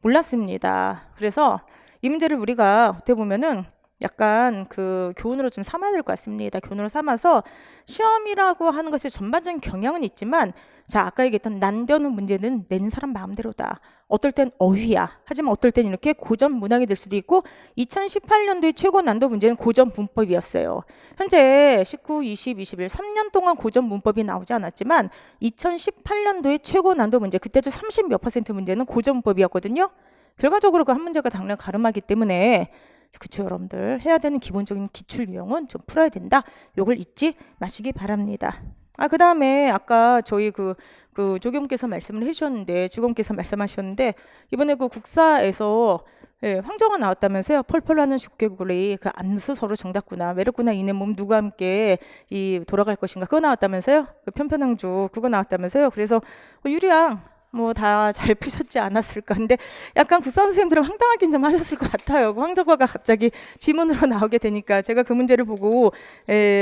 몰랐습니다. 그래서 이 문제를 우리가 어떻게 보면은 약간 그 교훈으로 좀 삼아야 될 것 같습니다. 교훈으로 삼아서 시험이라고 하는 것이 전반적인 경향은 있지만 자, 아까 얘기했던 난데없는 문제는 낸 사람 마음대로다. 어떨 땐 어휘야. 하지만 어떨 땐 이렇게 고전 문항이 될 수도 있고 2018년도의 최고 난도 문제는 고전 문법이었어요. 현재 19, 20, 21 3년 동안 고전 문법이 나오지 않았지만 2018년도의 최고 난도 문제 그때도 30 몇 % 문제는 고전 문법이었거든요. 결과적으로 그 한 문제가 당연 가름하기 때문에 그쵸 여러분들 해야 되는 기본적인 기출 유형은 좀 풀어야 된다. 요걸 잊지 마시기 바랍니다. 그 다음에 아까 저희 그 조교님께서 말씀을 해주셨는데 주검께서 말씀하셨는데 이번에 그 국사에서 황정화 나왔다면서요. 펄펄하는 죽개구리 그 암수 서로 정답구나 외롭구나 이내 몸 누구와 함께 이 돌아갈 것인가 그거 나왔다면서요. 그 편편왕조 그거 나왔다면서요. 그래서 유리양 뭐 다 잘 푸셨지 않았을까. 근데 약간 국사 선생님들은 황당하긴 좀 하셨을 것 같아요. 그 황정화가 갑자기 지문으로 나오게 되니까 제가 그 문제를 보고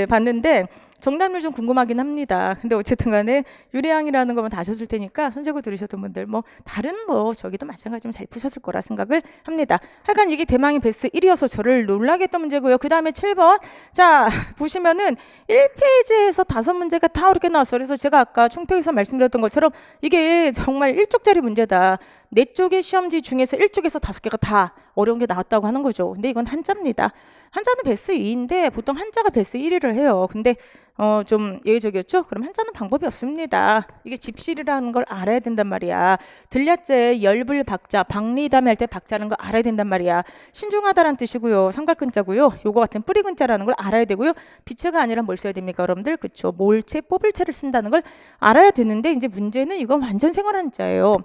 봤는데 정답률 좀 궁금하긴 합니다. 근데 어쨌든 간에 유리양이라는 것만 다 아셨을 테니까 손재고 들으셨던 분들 뭐 다른 뭐 저기도 마찬가지로 잘 푸셨을 거라 생각을 합니다. 하여간 이게 대망의 베스트 1이어서 저를 놀라게 했던 문제고요. 그 다음에 7번 자 보시면은 1페이지에서 5문제가 다 어렵게 나왔어요. 그래서 제가 아까 총평에서 말씀드렸던 것처럼 이게 정말 1쪽짜리 문제다. 네 쪽의 시험지 중에서 1쪽에서 5개가 다 어려운 게 나왔다고 하는 거죠. 근데 이건 한자입니다. 한자는 베스 2인데 보통 한자가 베스 1위를 해요. 근데 좀 예외적이었죠? 그럼 한자는 방법이 없습니다. 이게 집실이라는 걸 알아야 된단 말이야. 들야자에 열불 박자, 박리담에 할 때 박자라는 걸 알아야 된단 말이야. 신중하다라는 뜻이고요. 삼각근자고요. 요거 같은 뿌리근자라는 걸 알아야 되고요. 비체가 아니라 뭘 써야 됩니까, 여러분들? 그쵸? 몰체, 뽑을 체를 쓴다는 걸 알아야 되는데 이제 문제는 이건 완전 생활 한자예요.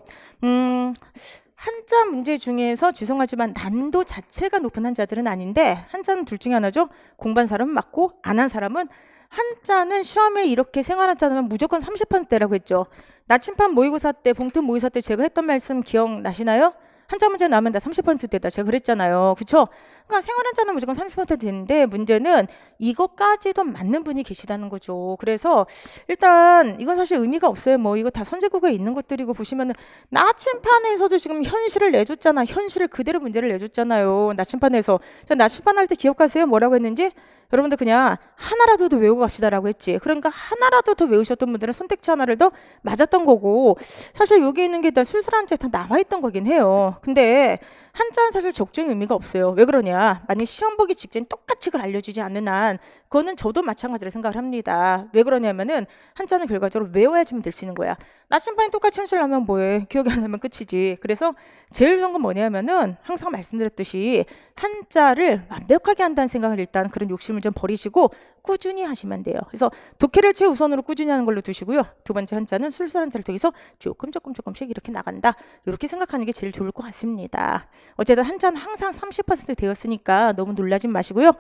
한자 문제 중에서 죄송하지만 난도 자체가 높은 한자들은 아닌데 한자는 둘 중에 하나죠. 공부한 사람은 맞고 안 한 사람은 한자는 시험에 이렇게 생활 한자는 무조건 30%라고 했죠. 나침반 모의고사 때 봉투 모의고사 때 제가 했던 말씀 기억나시나요? 한자 문제 나오면 다 30%대다 제가 그랬잖아요. 그쵸? 그러니까 생활 한자는 무조건 30% 되는데 문제는 이것까지도 맞는 분이 계시다는 거죠. 그래서 일단 이건 사실 의미가 없어요. 뭐 이거 다 선제국어에 있는 것들이고 보시면은 나침판에서도 지금 현실을 내줬잖아. 현실을 그대로 문제를 내줬잖아요. 나침판에서. 저 나침판 할 때 기억하세요? 뭐라고 했는지? 여러분들 그냥 하나라도 더 외우고 갑시다라고 했지. 그러니까 하나라도 더 외우셨던 분들은 선택지 하나를 더 맞았던 거고 사실 여기 있는 게 다 술술한자에 다 나와 있던 거긴 해요. 근데 한자는 사실 적중의 의미가 없어요. 왜 그러냐? 만약 시험 보기 직전에 똑같이 그걸 알려주지 않는 한 그거는 저도 마찬가지로 생각을 합니다. 왜 그러냐면은 한자는 결과적으로 외워야지만 될 수 있는 거야. 나침반이 똑같이 현실을 하면 뭐해? 기억이 안 나면 끝이지. 그래서 제일 좋은 건 뭐냐면은 항상 말씀드렸듯이 한자를 완벽하게 한다는 생각을 일단 그런 욕심을 좀 버리시고 꾸준히 하시면 돼요. 그래서 독해를 최우선으로 꾸준히 하는 걸로 두시고요. 두 번째 한자는 술술한 자를 통해서 조금씩 이렇게 나간다. 이렇게 생각하는 게 제일 좋을 것 같습니다. 어쨌든 한자는 항상 30% 되었으니까 너무 놀라지 마시고요.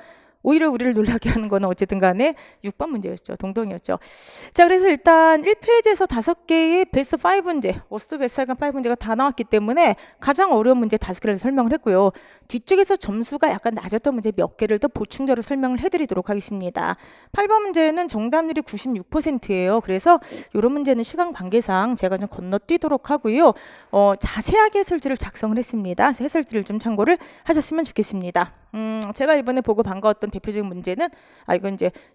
오히려 우리를 놀라게 하는 거는 어쨌든 간에 6번 문제였죠. 동동이었죠. 자, 그래서 일단 1페이지에서 5개의 베스트 5 문제, 워스트 베스트 5 문제가 다 나왔기 때문에 가장 어려운 문제 5개를 설명을 했고요. 뒤쪽에서 점수가 약간 낮았던 문제 몇 개를 더 보충자로 설명을 해드리도록 하겠습니다. 8번 문제는 정답률이 96%예요. 그래서 이런 문제는 시간 관계상 제가 좀 건너뛰도록 하고요. 자세하게 해설지를 작성을 했습니다. 해설지를 좀 참고를 하셨으면 좋겠습니다. 제가 이번에 보고 반가웠던 대표적인 문제는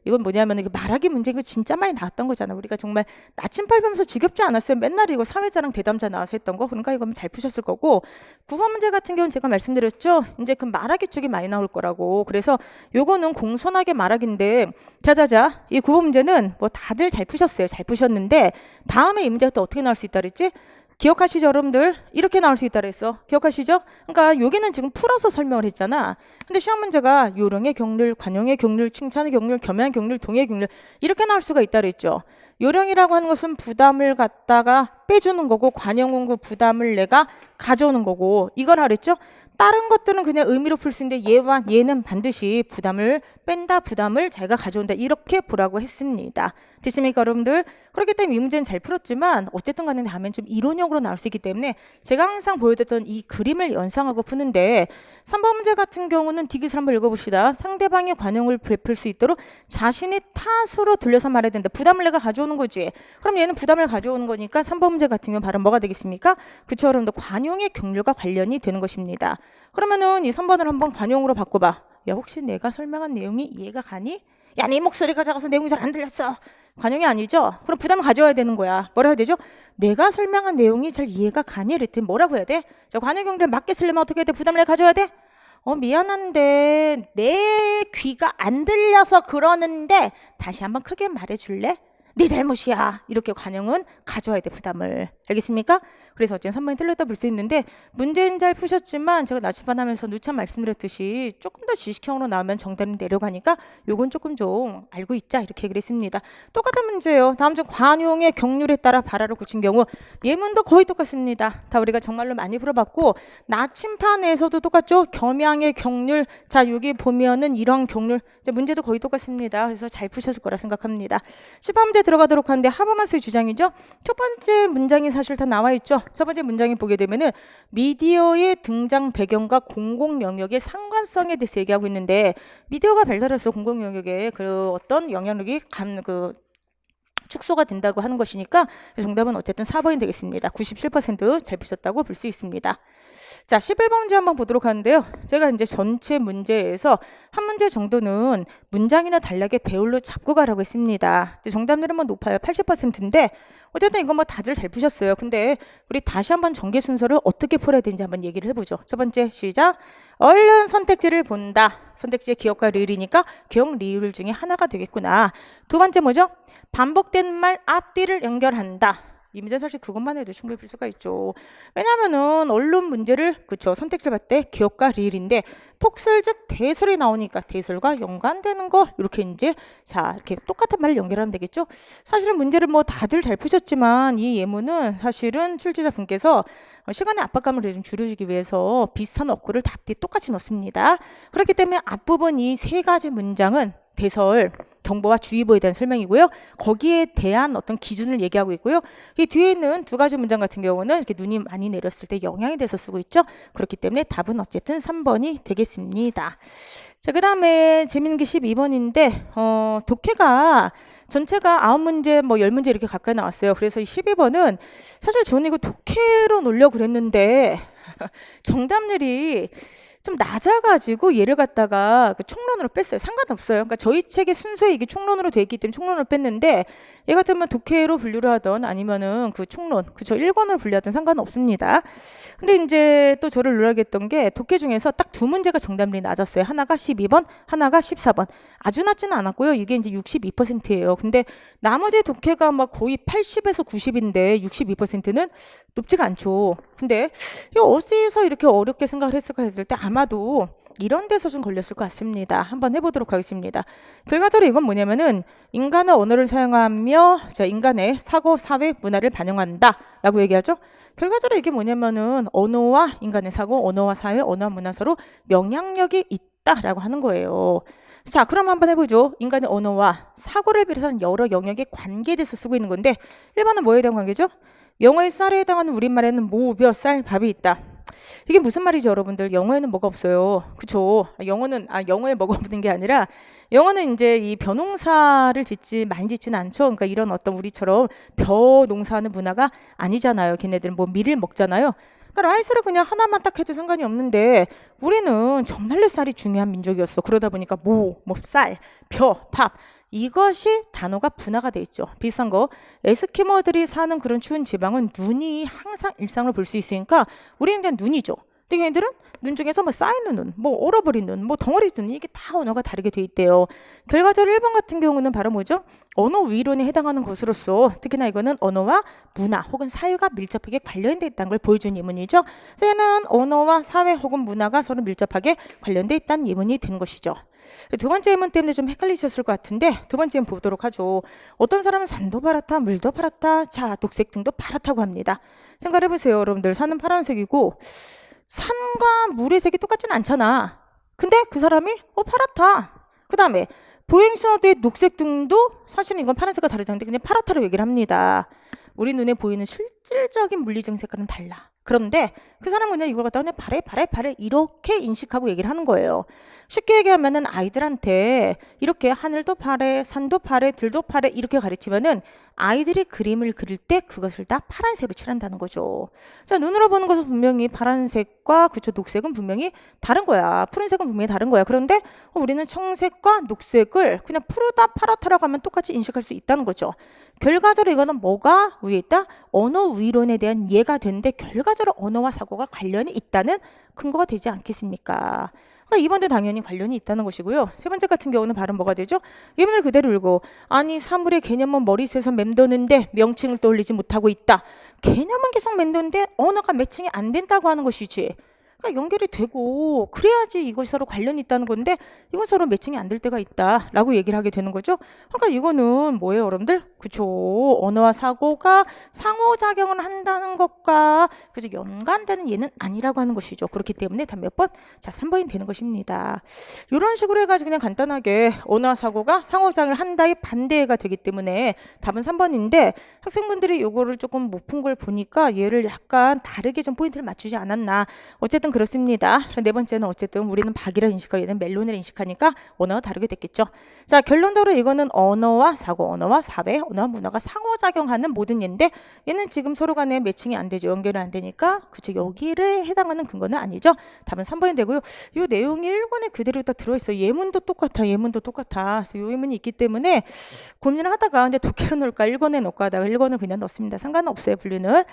이건 뭐냐면 말하기 문제 이거 진짜 많이 나왔던 거잖아. 우리가 정말 나침팔 보면서 지겹지 않았어요. 맨날 이거 사회자랑 대담자 나와서 했던 거. 그러니까 이건 잘 푸셨을 거고 9번 문제 같은 경우는 제가 말씀드렸죠. 이제 그 말하기 쪽이 많이 나올 거라고. 그래서 요거는 공손하게 말하기인데 자자자 이 9번 문제는 뭐 다들 잘 푸셨어요. 잘 푸셨는데 다음에 이 문제가 또 어떻게 나올 수 있다 그랬지? 기억하시죠, 여러분들? 이렇게 나올 수 있다 그랬어. 기억하시죠? 그러니까 여기는 지금 풀어서 설명을 했잖아. 근데 시험 문제가 요령의 경률, 관용의 경률, 칭찬의 경률, 겸양의 경률, 동의 경률 이렇게 나올 수가 있다 그랬죠. 요령이라고 하는 것은 부담을 갖다가 빼주는 거고 관용은 그 부담을 내가 가져오는 거고 이걸 하랬죠. 다른 것들은 그냥 의미로 풀 수 있는데 얘와 얘는 반드시 부담을 뺀다, 부담을 자기가 가져온다 이렇게 보라고 했습니다. 됐습니까, 여러분들? 그렇기 때문에 이 문제는 잘 풀었지만 어쨌든 간에 다음엔 좀 이론형으로 나올 수 있기 때문에 제가 항상 보여드렸던 이 그림을 연상하고 푸는데 3번 문제 같은 경우는 디귿을 한번 읽어봅시다. 상대방의 관용을 베풀 수 있도록 자신의 탓으로 돌려서 말해야 된다. 부담을 내가 가져오는 거지. 그럼 얘는 부담을 가져오는 거니까 3번 문제 같은 경우는 바로 뭐가 되겠습니까? 그쵸, 여러분들? 관용의 경률과 관련이 되는 것입니다. 그러면은 이 3번을 한번 관용으로 바꿔봐. 야, 혹시 내가 설명한 내용이 이해가 가니? 야, 네 목소리가 작아서 내용이 잘 안 들렸어. 관용이 아니죠? 그럼 부담을 가져와야 되는 거야. 뭐라 해야 되죠? 내가 설명한 내용이 잘 이해가 가니? 이랬더니 뭐라고 해야 돼? 자, 관용 경률에 맞게 쓰려면 어떻게 해야 돼? 부담을 내가 가져야 돼? 미안한데 내 귀가 안 들려서 그러는데 다시 한번 크게 말해줄래? 네 잘못이야. 이렇게 관용은 가져와야 돼, 부담을. 알겠습니까? 그래서 어쨌든 3번이 틀렸다 볼 수 있는데 문제는 잘 푸셨지만 제가 나침반 하면서 누차 말씀드렸듯이 조금 더 지식형으로 나오면 정답이 내려가니까 요건 조금 좀 알고 있자 이렇게 얘기를 했습니다. 똑같은 문제예요. 다음 중 관용의 경률에 따라 발화를 고친 경우 예문도 거의 똑같습니다. 다 우리가 정말로 많이 풀어봤고 나침판에서도 똑같죠. 겸양의 경률. 자, 여기 보면은 이런 경률 문제도 거의 똑같습니다. 그래서 잘 푸셨을 거라 생각합니다. 10번 문제 들어가도록 하는데 하버마스의 주장이죠. 첫 번째 문장이 사실 다 나와 있죠. 첫 번째 문장이 보게 되면은 미디어의 등장 배경과 공공 영역의 상관성에 대해서 얘기하고 있는데 미디어가 발달해서 공공 영역에 그 어떤 영향력이 축소가 된다고 하는 것이니까 정답은 어쨌든 4번이 되겠습니다. 97%잘 푸셨다고 볼 수 있습니다. 자, 11번 문제 한번 보도록 하는데요. 제가 이제 전체 문제에서 한 문제 정도는 문장이나 단락의 배열로 잡고 가라고 했습니다. 정답률은 뭐 높아요. 80%인데 어쨌든 이거 뭐 다들 잘 푸셨어요. 근데 우리 다시 한번 전개 순서를 어떻게 풀어야 되는지 한번 얘기를 해보죠. 첫 번째 시작. 얼른 선택지를 본다. 선택지의 기억과 리을이니까 기억 리을 중에 하나가 되겠구나. 두 번째 뭐죠? 반복된 말 앞뒤를 연결한다. 이 문제 사실 그것만 해도 충분히 풀 수가 있죠. 왜냐하면은 언론 문제를 그쵸 선택지를 봤을 때 기억과 리을인데 폭설 즉 대설이 나오니까 대설과 연관되는 거 이렇게 이제 자 이렇게 똑같은 말을 연결하면 되겠죠. 사실은 문제를 뭐 다들 잘 푸셨지만 이 예문은 사실은 출제자분께서 시간의 압박감을 좀 줄여주기 위해서 비슷한 어구를 앞뒤 똑같이 넣습니다. 그렇기 때문에 앞부분 이 세 가지 문장은 대설, 경보와 주의보에 대한 설명이고요. 거기에 대한 어떤 기준을 얘기하고 있고요. 이 뒤에 있는 두 가지 문장 같은 경우는 이렇게 눈이 많이 내렸을 때 영향이 돼서 쓰고 있죠. 그렇기 때문에 답은 어쨌든 3번이 되겠습니다. 자, 그 다음에 재밌는 게 12번인데 독해가 전체가 9문제, 뭐 10문제 이렇게 가까이 나왔어요. 그래서 이 12번은 사실 저는 이거 독해로 놓으려고 그랬는데 정답률이 좀 낮아가지고 얘를 갖다가 그 총론으로 뺐어요. 상관없어요. 그러니까 저희 책의 순서에 이게 총론으로 돼 있기 때문에 총론으로 뺐는데 얘 같으면 독해로 분류를 하던 아니면은 그 총론, 그저 1권으로 분류하던 상관없습니다. 근데 이제 또 저를 놀라게 했던 게 독해 중에서 딱 두 문제가 정답률이 낮았어요. 하나가 12번, 하나가 14번. 아주 낮지는 않았고요. 이게 이제 62%예요. 근데 나머지 독해가 막 거의 80에서 90인데 62%는 높지가 않죠. 근데 이거 어디서 이렇게 어렵게 생각을 했을까 했을 때 아마도 이런 데서 좀 걸렸을 것 같습니다. 한번 해보도록 하겠습니다. 결과적으로 이건 뭐냐면은 인간의 언어를 사용하며 자, 인간의 사고, 사회, 문화를 반영한다 라고 얘기하죠. 결과적으로 이게 뭐냐면은 언어와 인간의 사고, 언어와 사회, 언어와 문화 서로 영향력이 있다라고 하는 거예요. 자, 그럼 한번 해보죠. 인간의 언어와 사고를 비롯한 여러 영역의 관계에 대해서 쓰고 있는 건데 1번은 뭐에 대한 관계죠? 영어의 쌀에 해당하는 우리말에는 모, 몇, 쌀, 밥이 있다. 이게 무슨 말이죠, 여러분들? 영어에는 뭐가 없어요. 그쵸? 영어에 뭐가 없는 게 아니라 영어는 이제 이 벼농사를 많이 짓지는 않죠. 그러니까 이런 어떤 우리처럼 벼농사하는 문화가 아니잖아요. 걔네들은 뭐 밀을 먹잖아요. 그러니까 라이스를 그냥 하나만 딱 해도 상관이 없는데 우리는 정말로 쌀이 중요한 민족이었어. 그러다 보니까 쌀, 벼, 밥 이것이 단어가 분화가 돼 있죠. 비슷한 거 에스키모들이 사는 그런 추운 지방은 눈이 항상 일상을 볼 수 있으니까 우리는 그냥 눈이죠. 근데 걔네들은 눈 중에서 뭐 쌓이는 눈, 뭐 얼어버린 눈, 뭐 덩어리 눈 이게 다 언어가 다르게 돼 있대요. 결과적으로 1번 같은 경우는 바로 뭐죠? 언어 위론에 해당하는 것으로서 특히나 이거는 언어와 문화 혹은 사회가 밀접하게 관련돼 있다는 걸 보여주는 예문이죠. 그래서 얘는 언어와 사회 혹은 문화가 서로 밀접하게 관련돼 있다는 예문이 되는 것이죠. 두 번째 예문 때문에 좀 헷갈리셨을 것 같은데 두 번째 예문 보도록 하죠. 어떤 사람은 산도 파랗다, 물도 파랗다, 자 녹색 등도 파랗다고 합니다. 생각해보세요. 여러분들 산은 파란색이고 산과 물의 색이 똑같진 않잖아. 근데 그 사람이 파랗다. 그 다음에 보행신호대의 녹색 등도 사실은 이건 파란색과 다르지 않은데 그냥 파랗다고 얘기를 합니다. 우리 눈에 보이는 실질적인 물리적인 색깔은 달라. 그런데 그 사람은 그냥 이걸 갖다가 그냥 파래 이렇게 인식하고 얘기를 하는 거예요. 쉽게 얘기하면은 아이들한테 이렇게 하늘도 파래, 산도 파래, 들도 파래 이렇게 가르치면은 아이들이 그림을 그릴 때 그것을 다 파란색으로 칠한다는 거죠. 자, 눈으로 보는 것은 분명히 파란색과 그쵸 녹색은 분명히 다른 거야. 푸른색은 분명히 다른 거야. 그런데 우리는 청색과 녹색을 그냥 푸르다 파랗다라고 하면 똑같이 인식할 수 있다는 거죠. 결과적으로 이거는 뭐가 위에 있다? 언어 위론에 대한 이해가 되는데 결과적으로 언어와 사고가 관련이 있다는 근거가 되지 않겠습니까? 그러니까 2번도 당연히 관련이 있다는 것이고요. 세 번째 같은 경우는 바로 뭐가 되죠? 예문을 그대로 읽고 아니 사물의 개념은 머릿속에서 맴도는데 명칭을 떠올리지 못하고 있다. 개념은 계속 맴도는데 언어가 매칭이 안 된다고 하는 것이지. 그러니까 연결이 되고 그래야지 이것이 서로 관련이 있다는 건데 이건 서로 매칭이 안 될 때가 있다라고 얘기를 하게 되는 거죠. 그러니까 이거는 뭐예요, 여러분들? 그쵸? 언어와 사고가 상호작용을 한다는 것과 그죠 연관되는 예는 아니라고 하는 것이죠. 그렇기 때문에 답 몇 번? 자, 3번이 되는 것입니다. 이런 식으로 해가지고 그냥 간단하게 언어와 사고가 상호작용을 한다의 반대가 되기 때문에 답은 3번인데 학생분들이 이거를 조금 못 푼 걸 보니까 얘를 약간 다르게 좀 포인트를 맞추지 않았나. 어쨌든 어쨌든 그렇습니다. 네 번째는 어쨌든 우리는 박이라 인식하고 얘는 멜론을 인식하니까 언어가 다르게 됐겠죠. 자, 결론적으로 이거는 언어와 사고, 언어와 사회, 언어와 문화가 상호작용하는 모든 예인데 얘는 지금 서로 간에 매칭이 안 되죠. 연결이 안 되니까 그쵸. 여기를 해당하는 근거는 아니죠. 답은 3번이 되고요. 이 내용이 1권에 그대로 다 들어있어요. 예문도 똑같아. 예문도 똑같아. 그래서 이 예문이 있기 때문에 고민을 하다가 근데 독해로 넣을까 1권에 넣을까 하다가 1권을 그냥 넣습니다. 상관은 없어요. 분류는.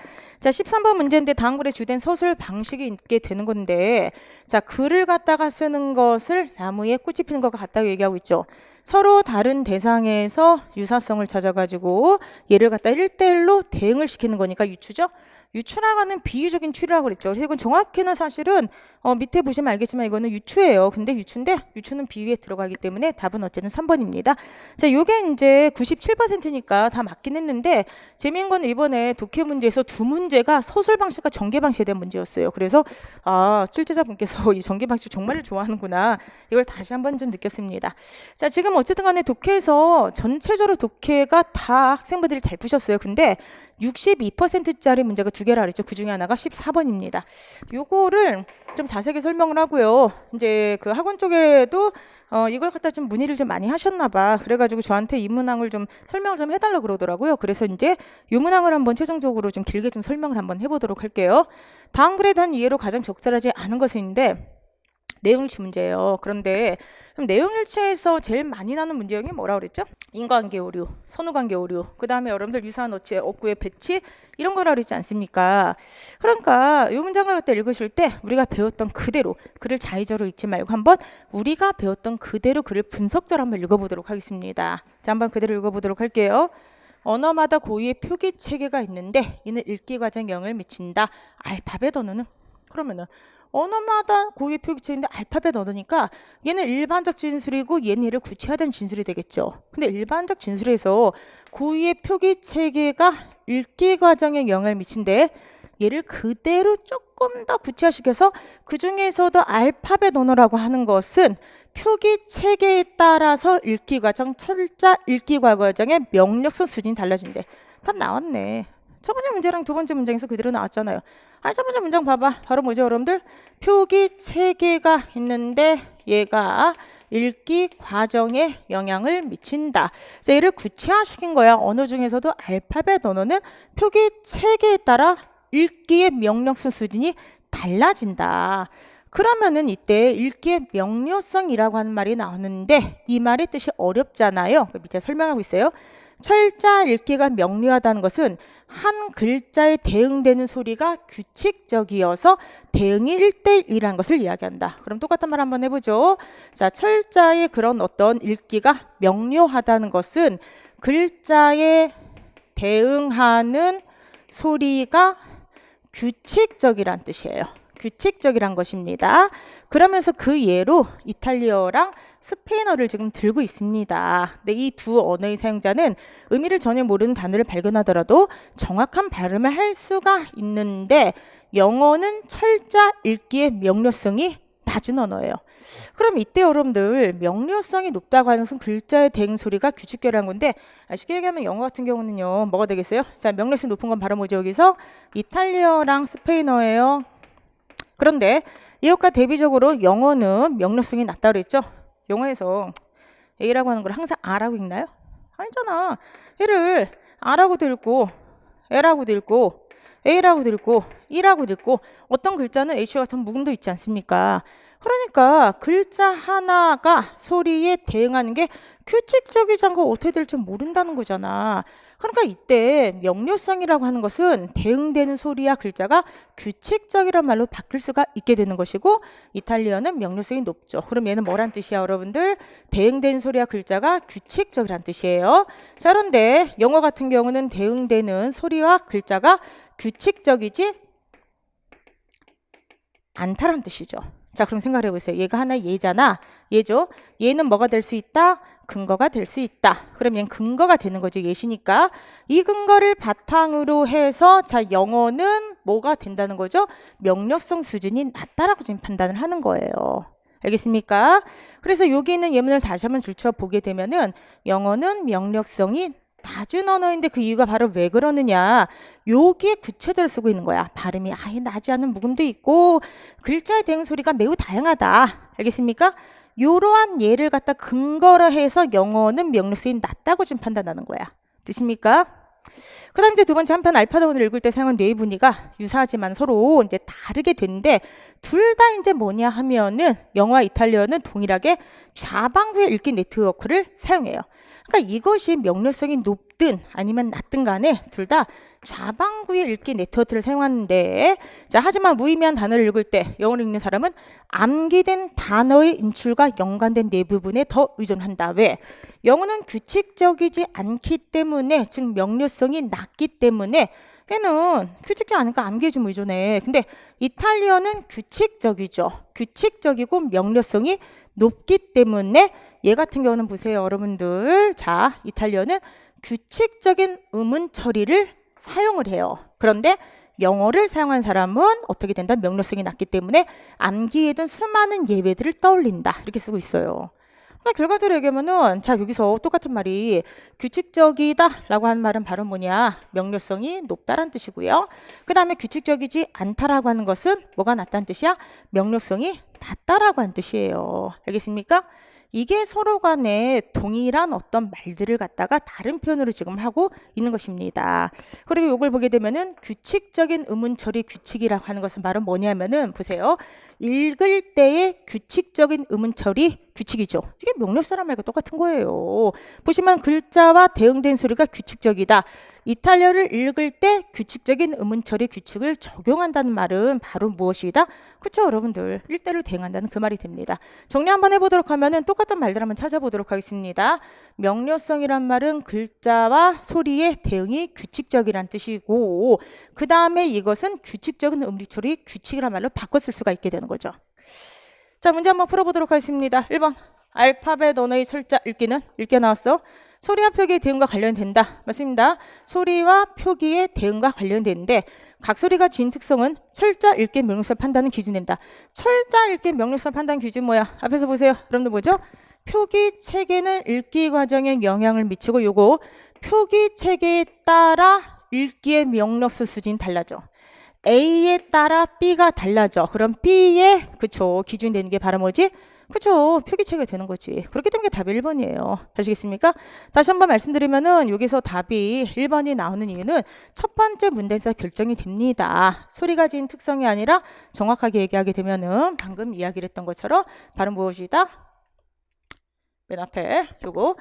자, 13번 문제인데 다음 글에 주된 서술 방식이 있게 되는 건데 자, 글을 갖다가 쓰는 것을 나무에 꽃이 피는 것과 같다고 얘기하고 있죠. 서로 다른 대상에서 유사성을 찾아가지고 얘를 갖다 1대1로 대응을 시키는 거니까 유추죠. 유추라고는 비유적인 추리라고 그랬죠. 그래서 이건 정확히는 사실은 밑에 보시면 알겠지만 이거는 유추예요. 근데 유추인데 유추는 비유에 들어가기 때문에 답은 어쨌든 3번입니다. 자, 요게 이제 97%니까 다 맞긴 했는데 재미있는 건 이번에 독해 문제에서 두 문제가 서술 방식과 전개 방식에 대한 문제였어요. 그래서 출제자분께서 이 전개 방식 정말 좋아하는구나. 이걸 다시 한번 좀 느꼈습니다. 자, 지금 어쨌든 간에 독해에서 전체적으로 독해가 다 학생분들이 잘 푸셨어요. 근데 62%짜리 문제가 두 개라 그랬죠. 그 중에 하나가 14번입니다. 요거를 좀 자세하게 설명을 하고요. 이제 그 학원 쪽에도 이걸 갖다 좀 문의를 좀 많이 하셨나 봐. 그래가지고 저한테 이 문항을 좀 설명을 좀 해달라 그러더라고요. 그래서 이제 이 문항을 한번 최종적으로 좀 길게 좀 설명을 한번 해보도록 할게요. 다음 글에 대한 이해로 가장 적절하지 않은 것인데 내용일치 문제예요. 그런데 그럼 내용일치에서 제일 많이 나는 문제형이 뭐라 그랬죠? 인과관계 오류, 선후관계 오류, 그 다음에 여러분들 유사한 어체, 업구의 배치 이런 거라 그랬지 않습니까? 그러니까 이 문장을 갖다 읽으실 때 우리가 배웠던 그대로 글을 자의적으로 읽지 말고 한번 우리가 배웠던 그대로 글을 분석적으로 한번 읽어보도록 하겠습니다. 자, 한번 그대로 읽어보도록 할게요. 언어마다 고유의 표기 체계가 있는데 이는 읽기 과정에 영향을 미친다. 알파벳 언어는? 그러면은 언어마다 고유의 표기체인데 알파벳 언어니까 얘는 일반적 진술이고 얘는 얘를 구체화된 진술이 되겠죠. 근데 일반적 진술에서 고유의 표기체계가 읽기 과정에 영향을 미친데 얘를 그대로 조금 더 구체화시켜서 그 중에서도 알파벳 언어라고 하는 것은 표기체계에 따라서 읽기 과정, 철자 읽기 과정의 명령성 수준이 달라진대. 답 나왔네. 첫 번째 문제랑 두 번째 문장에서 그대로 나왔잖아요. 첫 번째 문장 봐봐. 바로 뭐죠, 여러분들? 표기 체계가 있는데 얘가 읽기 과정에 영향을 미친다. 자, 얘를 구체화시킨 거야. 언어 중에서도 알파벳 언어는 표기 체계에 따라 읽기의 명령성 수준이 달라진다. 그러면은 이때 읽기의 명료성이라고 하는 말이 나오는데 이 말의 뜻이 어렵잖아요. 밑에 설명하고 있어요. 철자 읽기가 명료하다는 것은 한 글자에 대응되는 소리가 규칙적이어서 대응이 1대1이라는 것을 이야기한다. 그럼 똑같은 말 한번 해보죠. 자, 철자의 그런 어떤 읽기가 명료하다는 것은 글자에 대응하는 소리가 규칙적이란 뜻이에요. 규칙적이란 것입니다. 그러면서 그 예로 이탈리아어랑 스페인어를 지금 들고 있습니다. 근데 이 두 언어의 사용자는 의미를 전혀 모르는 단어를 발견하더라도 정확한 발음을 할 수가 있는데 영어는 철자 읽기의 명료성이 낮은 언어예요. 그럼 이때 여러분들 명료성이 높다고 하는 것은 글자의 대응 소리가 규칙적이라는 건데 쉽게 얘기하면 영어 같은 경우는요. 뭐가 되겠어요? 자, 명료성이 높은 건 바로 뭐죠? 여기서 이탈리아어랑 스페인어예요. 그런데 이것과 대비적으로 영어는 명료성이 낮다고 그랬죠? 영어에서 A라고 하는 걸 항상 R라고 읽나요? 아니잖아. 얘를 R라고도 읽고 L라고도 읽고 A라고도 읽고 E라고도 읽고 어떤 글자는 H 같은 묵음도 있지 않습니까? 그러니까 글자 하나가 소리에 대응하는 게 규칙적이지 않고 어떻게 될지 모른다는 거잖아. 그러니까 이때 명료성이라고 하는 것은 대응되는 소리와 글자가 규칙적이란 말로 바뀔 수가 있게 되는 것이고 이탈리아는 명료성이 높죠. 그럼 얘는 뭐란 뜻이야, 여러분들? 대응되는 소리와 글자가 규칙적이란 뜻이에요. 자, 그런데 영어 같은 경우는 대응되는 소리와 글자가 규칙적이지 않다란 뜻이죠. 자, 그럼 생각해 보세요. 얘가 하나의 예잖아. 예죠. 얘는 뭐가 될 수 있다? 근거가 될 수 있다. 그럼 얘는 근거가 되는 거죠. 예시니까. 이 근거를 바탕으로 해서 자, 영어는 뭐가 된다는 거죠? 명료성 수준이 낮다라고 지금 판단을 하는 거예요. 알겠습니까? 그래서 여기 있는 예문을 다시 한번 줄쳐 보게 되면은 영어는 명료성이 낮은 언어인데 그 이유가 바로 왜 그러느냐. 여기에 구체적으로 쓰고 있는 거야. 발음이 아예 나지 않은 묵음도 있고 글자의 대응 소리가 매우 다양하다. 알겠습니까? 이러한 예를 갖다 근거로 해서 영어는 명료성이 낮다고 좀 판단하는 거야. 됐습니까? 그 다음 이제 두 번째 한편 알파다원을 읽을 때 사용한 뇌의 분위가 유사하지만 서로 이제 다르게 되는데 둘 다 이제 뭐냐 하면은 영어와 이탈리아는 동일하게 좌방구의 읽기 네트워크를 사용해요. 그러니까 이것이 명료성이 높든 아니면 낮든 간에 둘 다 좌방구의 읽기 네트워크를 사용하는데 자 하지만 무의미한 단어를 읽을 때 영어를 읽는 사람은 암기된 단어의 인출과 연관된 네 부분에 더 의존한다. 왜? 영어는 규칙적이지 않기 때문에 즉 명료성이 낮기 때문에 얘는 규칙적이지 않으니까 암기에 좀 의존해. 근데 이탈리아는 규칙적이죠. 규칙적이고 명료성이 높기 때문에 얘 같은 경우는 보세요 여러분들. 자 이탈리아는 규칙적인 음운 처리를 사용을 해요. 그런데 영어를 사용한 사람은 어떻게 된다? 명료성이 낮기 때문에 암기에든 수많은 예외들을 떠올린다. 이렇게 쓰고 있어요. 그러니까 결과적으로 얘기하면은 자 여기서 똑같은 말이 규칙적이다 라고 하는 말은 바로 뭐냐? 명료성이 높다라는 뜻이고요. 그 다음에 규칙적이지 않다라고 하는 것은 뭐가 낮다는 뜻이야? 명료성이 낮다라고 하는 뜻이에요. 알겠습니까? 이게 서로 간에 동일한 어떤 말들을 갖다가 다른 표현으로 지금 하고 있는 것입니다. 그리고 이걸 보게 되면은 규칙적인 음운 처리 규칙이라고 하는 것은 바로 뭐냐면은 보세요. 읽을 때의 규칙적인 음운 처리 규칙이죠. 이게 명료사란 말과 똑같은 거예요. 보시면 글자와 대응된 소리가 규칙적이다. 이탈리아를 읽을 때 규칙적인 음운 처리 규칙을 적용한다는 말은 바로 무엇이다? 그렇죠, 여러분들. 일대를 대응한다는 그 말이 됩니다. 정리 한번 해보도록 하면은 똑같은 말들 한번 찾아보도록 하겠습니다. 명료성이란 말은 글자와 소리의 대응이 규칙적이란 뜻이고 그 다음에 이것은 규칙적인 음리 처리 규칙이란 말로 바꿔 쓸 수가 있게 되는 거죠. 자, 문제 한번 풀어보도록 하겠습니다. 1번. 알파벳 언어의 철자 읽기는 읽게 나왔어. 소리와 표기의 대응과 관련된다. 맞습니다. 소리와 표기의 대응과 관련되는데 각 소리가 지닌 특성은 철자 읽기 명료성 판단은 기준된다. 철자 읽기 명료성 판단 기준 뭐야? 앞에서 보세요. 여러분들 뭐죠? 표기 체계는 읽기 과정에 영향을 미치고 요거 표기 체계에 따라 읽기의 명료성 수준이 달라져. A에 따라 B가 달라져. 그럼 B의 그쵸 기준이 되는 게 바로 뭐지? 그쵸 표기체계가 되는 거지. 그렇기 때문에 답이 1번이에요. 아시겠습니까? 다시 한번 말씀드리면은 여기서 답이 1번이 나오는 이유는 첫 번째 문제에서 결정이 됩니다. 소리가 지닌 특성이 아니라 정확하게 얘기하게 되면은 방금 이야기를 했던 것처럼 바로 무엇이다? 맨 앞에 요거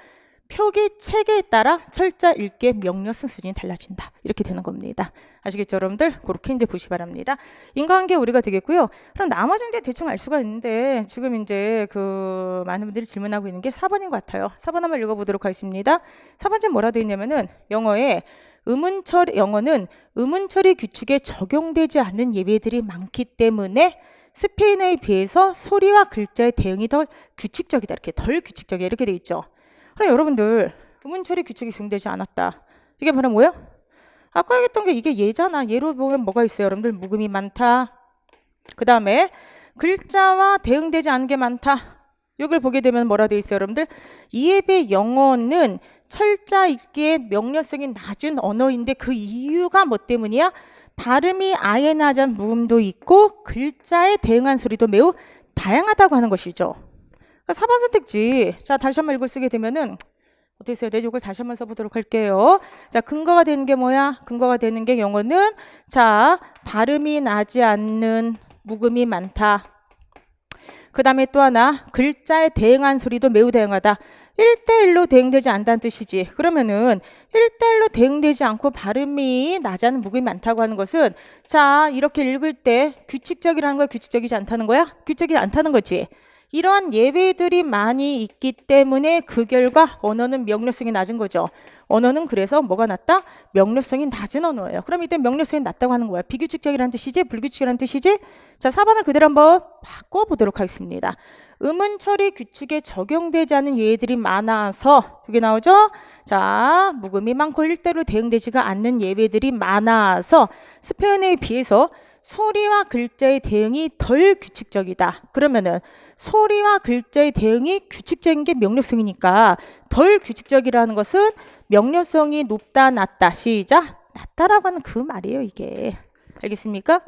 표기 체계에 따라 철자 읽기의 명료성 수준이 달라진다. 이렇게 되는 겁니다. 아시겠죠, 여러분들? 그렇게 이제 보시 바랍니다. 인과관계 우리가 되겠고요. 그럼 나머지 이제 대충 알 수가 있는데 지금 이제 그 많은 분들이 질문하고 있는 게 4번인 것 같아요. 4번 한번 읽어보도록 하겠습니다. 4번째 뭐라 되어 있냐면은 영어는 음운 처리 규칙에 적용되지 않는 예외들이 많기 때문에 스페인어에 비해서 소리와 글자의 대응이 더 규칙적이다. 이렇게 덜 규칙적이다. 이렇게 되어 있죠. 그럼 여러분들 음운 처리 규칙이 적용되지 않았다. 이게 바로 뭐야? 아까 얘기했던 게 이게 예잖아. 예로 보면 뭐가 있어요? 여러분들 묵음이 많다. 그 다음에 글자와 대응되지 않은 게 많다. 이걸 보게 되면 뭐라 돼 있어요? 여러분들 이에 비해 영어는 철자 읽기의 명료성이 낮은 언어인데 그 이유가 뭐 때문이야? 발음이 아예 낮은 묵음도 있고 글자에 대응한 소리도 매우 다양하다고 하는 것이죠. 그러니까 4번 선택지. 자, 다시 한번 읽어 쓰게 되면은 어떻게 써야 되죠? 이걸 다시 한번 써보도록 할게요. 자, 근거가 되는 게 뭐야? 근거가 되는 게 영어는 자, 발음이 나지 않는 묵음이 많다. 그 다음에 또 하나 글자에 대응한 소리도 매우 다양하다. 1대1로 대응되지 않다는 뜻이지. 그러면은 1대1로 대응되지 않고 발음이 나지 않은 묵음이 많다고 하는 것은 자, 이렇게 읽을 때 규칙적이라는 거야? 규칙적이지 않다는 거야? 규칙적이지 않다는 거지. 이러한 예외들이 많이 있기 때문에 그 결과 언어는 명료성이 낮은 거죠. 언어는 그래서 뭐가 낮다? 명료성이 낮은 언어예요. 그럼 이때 명료성이 낮다고 하는 거야. 비규칙적이라는 뜻이지? 불규칙이라는 뜻이지? 자, 4번을 그대로 한번 바꿔보도록 하겠습니다. 음운 처리 규칙에 적용되지 않은 예외들이 많아서 이게 나오죠? 자, 묵음이 많고 일대로 대응되지가 않는 예외들이 많아서 스페인어에 비해서 소리와 글자의 대응이 덜 규칙적이다. 그러면은 소리와 글자의 대응이 규칙적인 게 명료성이니까 덜 규칙적이라는 것은 명료성이 높다, 낮다. 시작. 낮다라고 하는 그 말이에요, 이게. 알겠습니까?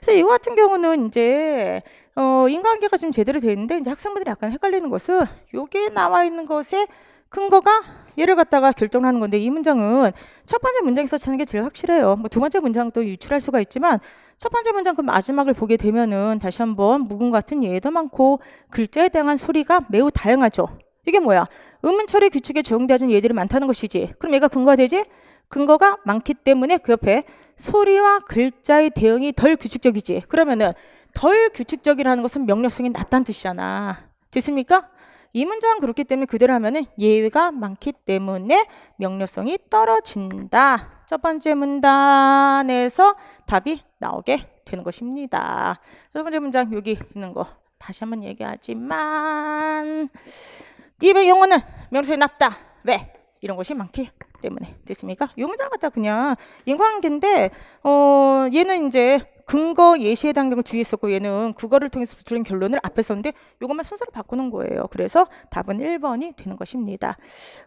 그래서 이거 같은 경우는 이제 인과관계가 좀 제대로 되어 있는데 이제 학생분들이 약간 헷갈리는 것은 여기에 나와 있는 것의 근거가 얘를 갖다가 결정하는 건데 이 문장은 첫 번째 문장에서 찾는 게 제일 확실해요. 뭐 두 번째 문장도 유출할 수가 있지만 첫 번째 문장 그 마지막을 보게 되면은 다시 한번 묵은 같은 예도 많고 글자에 대한 소리가 매우 다양하죠. 이게 뭐야? 음은 처리 규칙에 적용되어진 예들이 많다는 것이지. 그럼 얘가 근거가 되지? 근거가 많기 때문에 그 옆에 소리와 글자의 대응이 덜 규칙적이지. 그러면은 덜 규칙적이라는 것은 명료성이 낮다는 뜻이잖아. 됐습니까? 이 문장은 그렇기 때문에 그대로 하면은 예외가 많기 때문에 명료성이 떨어진다. 첫 번째 문단에서 답이 나오게 되는 것입니다. 첫 번째 문장 여기 있는 거 다시 한번 얘기하지만 이의 영어는 명료성이 낮다. 왜? 이런 것이 많기 때문에. 됐습니까? 이 문장 갖다 그냥 인과관계인데 얘는 이제 근거 예시에 해당되는 걸 뒤에 있었고 얘는 그거를 통해서 들은 결론을 앞에 썼는데 이것만 순서를 바꾸는 거예요. 그래서 답은 1번이 되는 것입니다.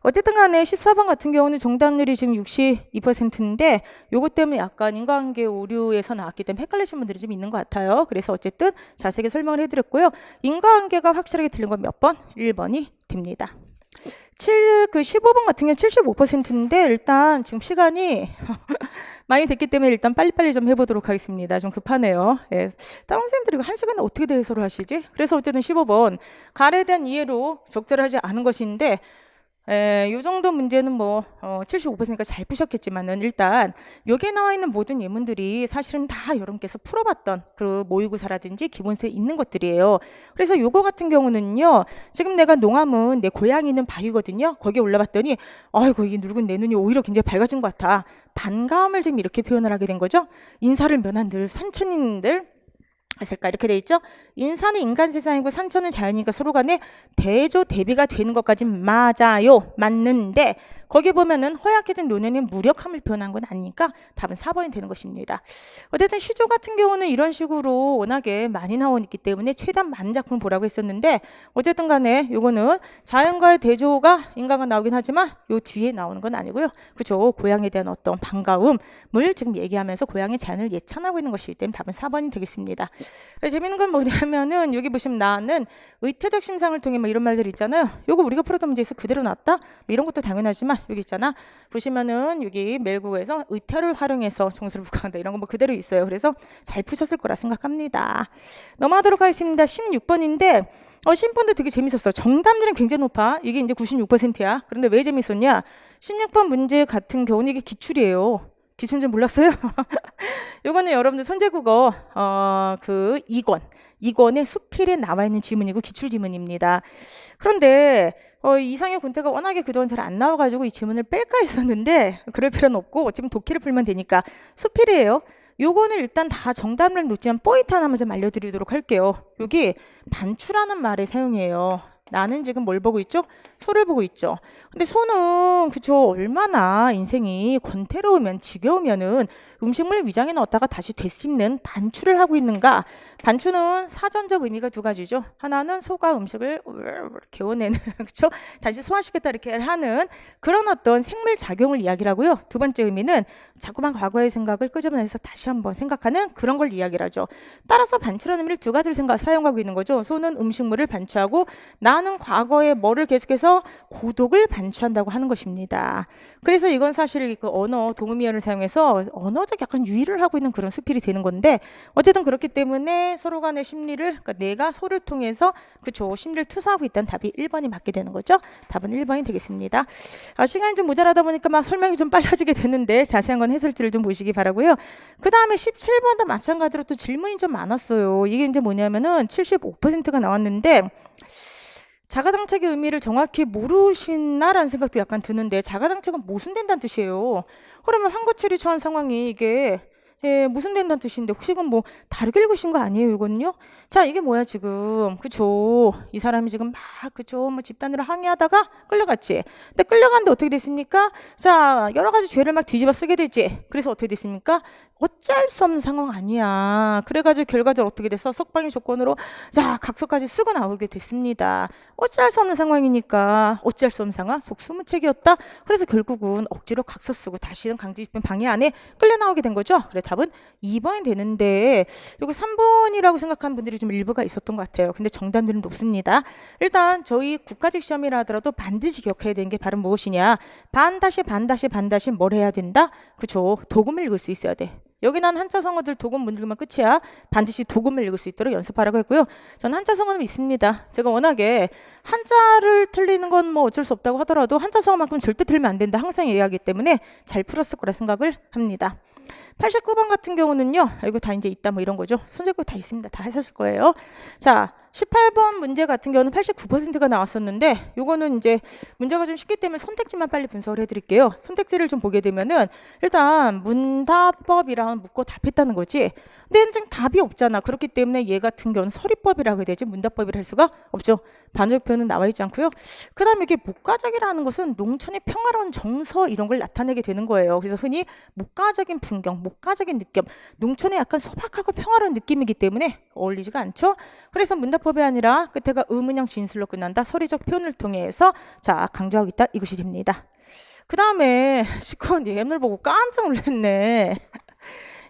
어쨌든 간에 14번 같은 경우는 정답률이 지금 62%인데 요것 때문에 약간 인과관계 오류에서 나왔기 때문에 헷갈리신 분들이 좀 있는 것 같아요. 그래서 어쨌든 자세하게 설명을 해드렸고요. 인과관계가 확실하게 틀린 건 몇 번? 1번이 됩니다. 15번 같은 경우는 75%인데 일단 지금 시간이 많이 됐기 때문에 일단 빨리빨리 좀 해보도록 하겠습니다. 좀 급하네요. 예. 다른 선생님들이 이거 1시간에 어떻게 대해서를 하시지? 그래서 어쨌든 15번 가래에 대한 이해로 적절하지 않은 것인데 이 정도 문제는 뭐 75%니까 잘 푸셨겠지만은 일단 여기에 나와 있는 모든 예문들이 사실은 다 여러분께서 풀어봤던 그 모의고사라든지 기본서에 있는 것들이에요. 그래서 요거 같은 경우는요. 지금 내가 농암은 내 고향이 있는 바위거든요. 거기에 올라봤더니 아이고 이 늙은 내 눈이 오히려 굉장히 밝아진 것 같아. 반가움을 지금 이렇게 표현을 하게 된 거죠. 인사를 면한 늘 산천인들 했을까 이렇게 돼 있죠. 인사는 인간 세상이고 산천은 자연이니까 서로 간에 대조 대비가 되는 것까지 맞아요. 맞는데 거기 보면은 허약해진 노년의 무력함을 표현한 건 아니니까 답은 4번이 되는 것입니다. 어쨌든 시조 같은 경우는 이런 식으로 워낙에 많이 나오기 때문에 최대한 많은 작품을 보라고 했었는데 어쨌든 간에 요거는 자연과의 대조가 인간과 나오긴 하지만 요 뒤에 나오는 건 아니고요. 그죠? 고향에 대한 어떤 반가움을 지금 얘기하면서 고향의 자연을 예찬하고 있는 것이기 때문에 답은 4번이 되겠습니다. 재밌는 건 뭐냐면은 여기 보시면 나는 의태적 심상을 통해 뭐 이런 말들이 있잖아요. 요거 우리가 풀었던 문제에서 그대로 나왔다? 뭐 이런 것도 당연하지만 여기 있잖아. 보시면은 여기 멜국에서 의태를 활용해서 정수를 부각한다. 이런 거 뭐 그대로 있어요. 그래서 잘 푸셨을 거라 생각합니다. 넘어가도록 하겠습니다. 16번인데 심번도 되게 재밌었어. 정답률은 굉장히 높아. 이게 이제 96%야. 그런데 왜 재밌었냐? 16번 문제 같은 경우는 이게 기출이에요. 기출 좀 몰랐어요? 요거는 여러분들 선제국어 그 2권의 수필에 나와 있는 지문이고 기출 지문입니다. 그런데 이상의 군태가 워낙에 그동안 잘 안 나와가지고 이 지문을 뺄까 했었는데 그럴 필요는 없고 어차피 독해를 풀면 되니까 수필이에요. 요거는 일단 다 정답을 놓지만 포인트 하나만 좀 알려드리도록 할게요. 여기 반추라는 말의 사용이에요. 나는 지금 뭘 보고 있죠? 소를 보고 있죠. 근데 소는 그쵸 얼마나 인생이 권태로우면 지겨우면은 음식물 위장에 넣었다가 다시 되씹는 반추를 하고 있는가? 반추는 사전적 의미가 두 가지죠. 하나는 소가 음식을 개워내는 그쵸? 다시 소화시켰다 이렇게 하는 그런 어떤 생물 작용을 이야기하고요. 두 번째 의미는 자꾸만 과거의 생각을 끄집어내서 다시 한번 생각하는 그런 걸 이야기를 하죠. 따라서 반추라는 의미를 두 가지를 사용하고 있는 거죠. 소는 음식물을 반추하고 나는 과거에 뭐를 계속해서 고독을 반추한다고 하는 것입니다. 그래서 이건 사실 그 언어 동음이어를 사용해서 언어적 약간 유의를 하고 있는 그런 수필이 되는 건데 어쨌든 그렇기 때문에 서로 간의 심리를 그러니까 내가 소를 통해서 그쵸 심리를 투사하고 있다는 답이 1번이 맞게 되는 거죠. 답은 1번이 되겠습니다. 시간이 좀 모자라다 보니까 막 설명이 좀 빨라지게 되는데 자세한 건 해설지를 좀 보시기 바라고요. 그 다음에 17번도 마찬가지로 또 질문이 좀 많았어요. 이게 이제 뭐냐면은 75%가 나왔는데 자가당착의 의미를 정확히 모르시나라는 생각도 약간 드는데 자가당착은 모순된다는 뜻이에요. 그러면 황고철이 처한 상황이 이게 무슨 된다는 뜻인데 혹시 이건 뭐 다르게 읽으신 거 아니에요 이거는요? 자 이게 뭐야 지금 그쵸 이 사람이 지금 막 그쵸 뭐 집단으로 항의하다가 끌려갔지. 근데 끌려갔는데 어떻게 됐습니까? 자 여러 가지 죄를 막 뒤집어 쓰게 되지. 그래서 어떻게 됐습니까? 어쩔 수 없는 상황 아니야. 그래가지고 결과적으로 어떻게 됐어? 석방의 조건으로 자 각서까지 쓰고 나오게 됐습니다. 어쩔 수 없는 상황이니까 어쩔 수 없는 상황 속수무책이었다. 그래서 결국은 억지로 각서 쓰고 다시는 강제집행 방해 안에 끌려 나오게 된 거죠. 그래 답은 2번이 되는데 이거 3번이라고 생각하는 분들이 좀 일부가 있었던 것 같아요. 근데 정답률은 높습니다. 일단 저희 국가직 시험이라 하더라도 반드시 기억해야 되는 게 바로 무엇이냐? 반다시 뭘 해야 된다? 그쵸 도금을 읽을 수 있어야 돼. 여기 난 한자 성어들 도금 못 읽으면 끝이야. 반드시 도금을 읽을 수 있도록 연습하라고 했고요. 저는 한자 성어는 있습니다. 제가 워낙에 한자를 틀리는 건 뭐 어쩔 수 없다고 하더라도 한자 성어만큼 절대 틀리면 안 된다 항상 얘기하기 때문에 잘 풀었을 거라 생각을 합니다. 89번 같은 경우는요. 이거 다 이제 있다 뭐 이런 거죠. 손재고 다 있습니다. 다 하셨을 거예요. 자 18번 문제 같은 경우는 89%가 나왔었는데 요거는 이제 문제가 좀 쉽기 때문에 선택지만 빨리 분석을 해드릴게요. 선택지를 좀 보게 되면은 일단 문답법이랑 묻고 답했다는 거지. 근데 현재 답이 없잖아. 그렇기 때문에 얘 같은 경우는 서리법이라고 해야 되지 문답법이라 할 수가 없죠. 반적표는 나와 있지 않고요. 그 다음에 이게 목가적이라는 것은 농촌의 평화로운 정서 이런 걸 나타내게 되는 거예요. 그래서 흔히 목가적인 풍경, 목가적인 느낌, 농촌의 약간 소박하고 평화로운 느낌이기 때문에 어울리지가 않죠. 그래서 문답법이 아니라 끝에가 의문형 진술로 끝난다. 서리적 표현을 통해서 자 강조하고 있다. 이것이 됩니다. 그 다음에 시커먼 예문을 보고 깜짝 놀랐네.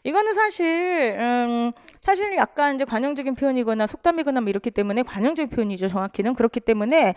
이거는 사실 약간 이제 관용적인 표현이거나 속담이거나 뭐 이렇기 때문에 관용적인 표현이죠. 정확히는 그렇기 때문에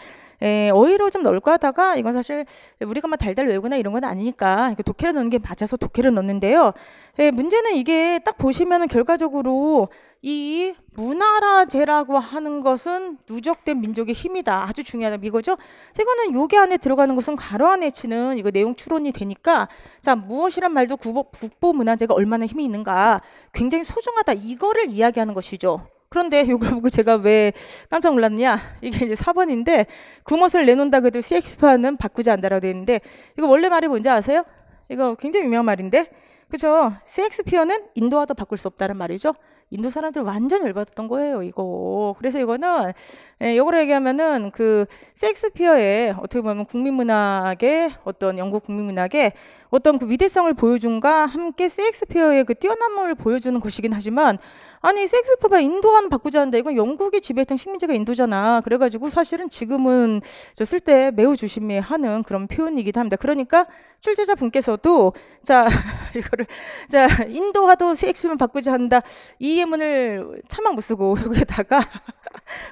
어휘로 좀 넣을까 하다가 이건 사실 우리가 막 달달 외우거나 이런 건 아니니까 독해를 넣는 게 맞아서 독해를 넣는데요. 문제는 이게 딱 보시면은 결과적으로 이 문화라제라고 하는 것은 누적된 민족의 힘이다. 아주 중요하다. 이거죠. 이거는 요게 안에 들어가는 것은 가로 안에 치는 이거 내용 추론이 되니까 자 무엇이란 말도 국보 문화재가 얼마나 힘이 있는가 굉장히 소중하다. 이거를 이야기하는 것이죠. 그런데 이걸 보고 제가 왜 깜짝 놀랐냐 이게 이제 4번인데 구못을 내놓는다고 해도 셰익스피어는 바꾸지 않는다라고 되어 있는데 이거 원래 말이 뭔지 아세요? 이거 굉장히 유명한 말인데 그죠? 셰익스피어는 인도와도 바꿀 수 없다는 말이죠. 인도 사람들 완전 열받았던 거예요, 이거. 그래서 이거는, 이거로 얘기하면은 그 셰익스피어의 어떻게 보면 국민문학의 어떤 영국 국민문학의 어떤 그 위대성을 보여준과 함께 셰익스피어의 그 뛰어남을 보여주는 것이긴 하지만 아니, 셰익스피어가 인도와는 바꾸지 않는다. 이건 영국이 지배했던 식민지가 인도잖아. 그래가지고 사실은 지금은 저 쓸 때 매우 조심해야 하는 그런 표현이기도 합니다. 그러니까 출제자 분께서도 자, 이거를 자, 인도와도 셰익스피어는 바꾸지 않는다. 이 예문을 차마 못 쓰고 여기에다가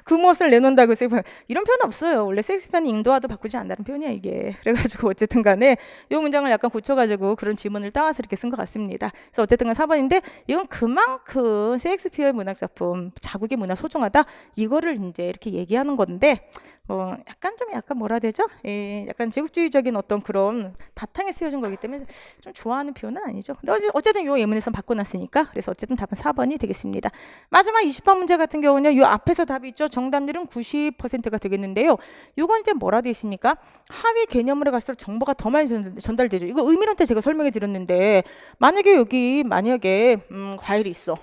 구못을 내놓는다고 해서 이런 표현 없어요. 원래 셰익스피어는 인도와도 바꾸지 않는다는 표현이야 이게. 그래가지고 어쨌든 간에 이 문장을 약간 고쳐가지고 그런 지문을 따와서 이렇게 쓴 것 같습니다. 그래서 어쨌든 간 4번인데 이건 그만큼 셰익스피어의 문학작품 자국의 문화 소중하다 이거를 이제 이렇게 얘기하는 건데 뭐 약간 뭐라 해야 되죠? 약간 제국주의적인 어떤 그런 바탕에 쓰여진 거기 때문에 좀 좋아하는 표현은 아니죠. 근데 어쨌든 요 예문에서 바꿔놨으니까 그래서 어쨌든 답은 4번이 되겠습니다. 마지막 20번 문제 같은 경우는 요 앞에서 답이 있죠. 정답률은 90%가 되겠는데요. 요건 이제 뭐라 되어 있습니까? 하위 개념으로 갈수록 정보가 더 많이 전달되죠. 이거 의미론 때 제가 설명해 드렸는데 만약에 여기 과일이 있어.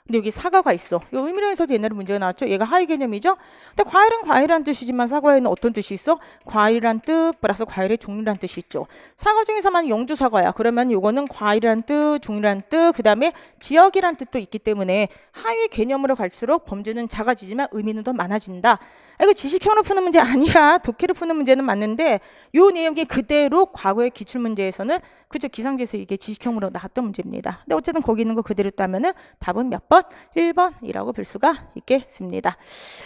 근데 여기 사과가 있어. 이 의미론에서도 옛날에 문제가 나왔죠. 얘가 하위 개념이죠. 근데 과일은 과일이란 뜻이지만 사과에는 어떤 뜻이 있어? 과일이란 뜻 플러스 과일의 종류란 뜻이 있죠. 사과 중에서만 영주 사과야. 그러면 이거는 과일이란 뜻, 종류란 뜻, 그 다음에 지역이란 뜻도 있기 때문에 하위 개념으로 갈수록 범주는 작아지지만 의미는 더 많아진다. 이거 지식형으로 푸는 문제 아니야. 독해로 푸는 문제는 맞는데 요 내용이 그대로 과거의 기출문제에서는 그저 기상제에서 이게 지식형으로 나왔던 문제입니다. 근데 어쨌든 거기 있는 거 그대로 따면은 답은 몇 번? 1번이라고 볼 수가 있겠습니다.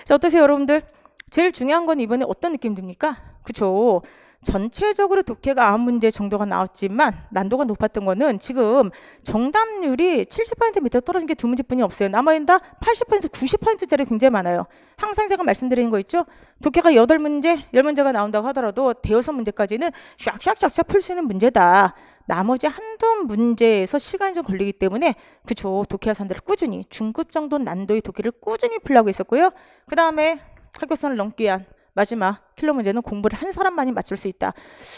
자, 어떠세요, 여러분들? 제일 중요한 건 이번에 어떤 느낌 듭니까? 그쵸? 전체적으로 독해가 9문제 정도가 나왔지만 난도가 높았던 거는 지금 정답률이 70% 밑에 떨어진 게 2문제뿐이 없어요. 남아있는 다 80%, 90%짜리 굉장히 많아요. 항상 제가 말씀드리는 거 있죠? 독해가 8문제, 10문제가 나온다고 하더라도 대여섯 문제까지는 샥샥샥샥 풀 수 있는 문제다. 나머지 한두 문제에서 시간이 좀 걸리기 때문에 그쵸 독해학생들을 꾸준히 중급 정도 난도의 독해를 꾸준히 풀라고 했었고요. 그 다음에 합격선을 넘기 위한 마지막 킬러 문제는 공부를 한 사람만이 맞출 수 있다.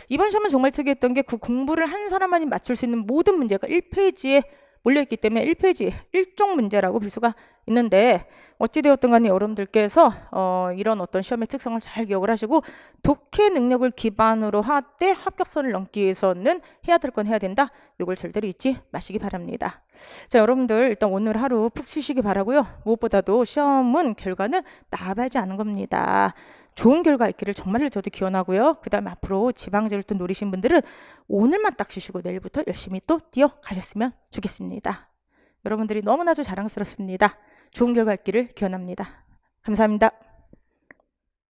이번 시험은 정말 특이했던 게 그 공부를 한 사람만이 맞출 수 있는 모든 문제가 1페이지에 몰려있기 때문에 1페이지 1종 문제라고 볼 수가 있는데 어찌되었든 간에 여러분들께서 이런 어떤 시험의 특성을 잘 기억을 하시고 독해 능력을 기반으로 하되 합격선을 넘기 위해서는 해야 될 건 해야 된다. 이걸 절대로 잊지 마시기 바랍니다. 자, 여러분들 일단 오늘 하루 푹 쉬시기 바라고요. 무엇보다도 시험은 결과는 나아가지 않은 겁니다. 좋은 결과 있기를 정말로 저도 기원하고요. 그 다음에 앞으로 지방제를 또 노리신 분들은 오늘만 딱 쉬시고 내일부터 열심히 또 뛰어가셨으면 좋겠습니다. 여러분들이 너무나도 자랑스럽습니다. 좋은 결과 있기를 기원합니다. 감사합니다.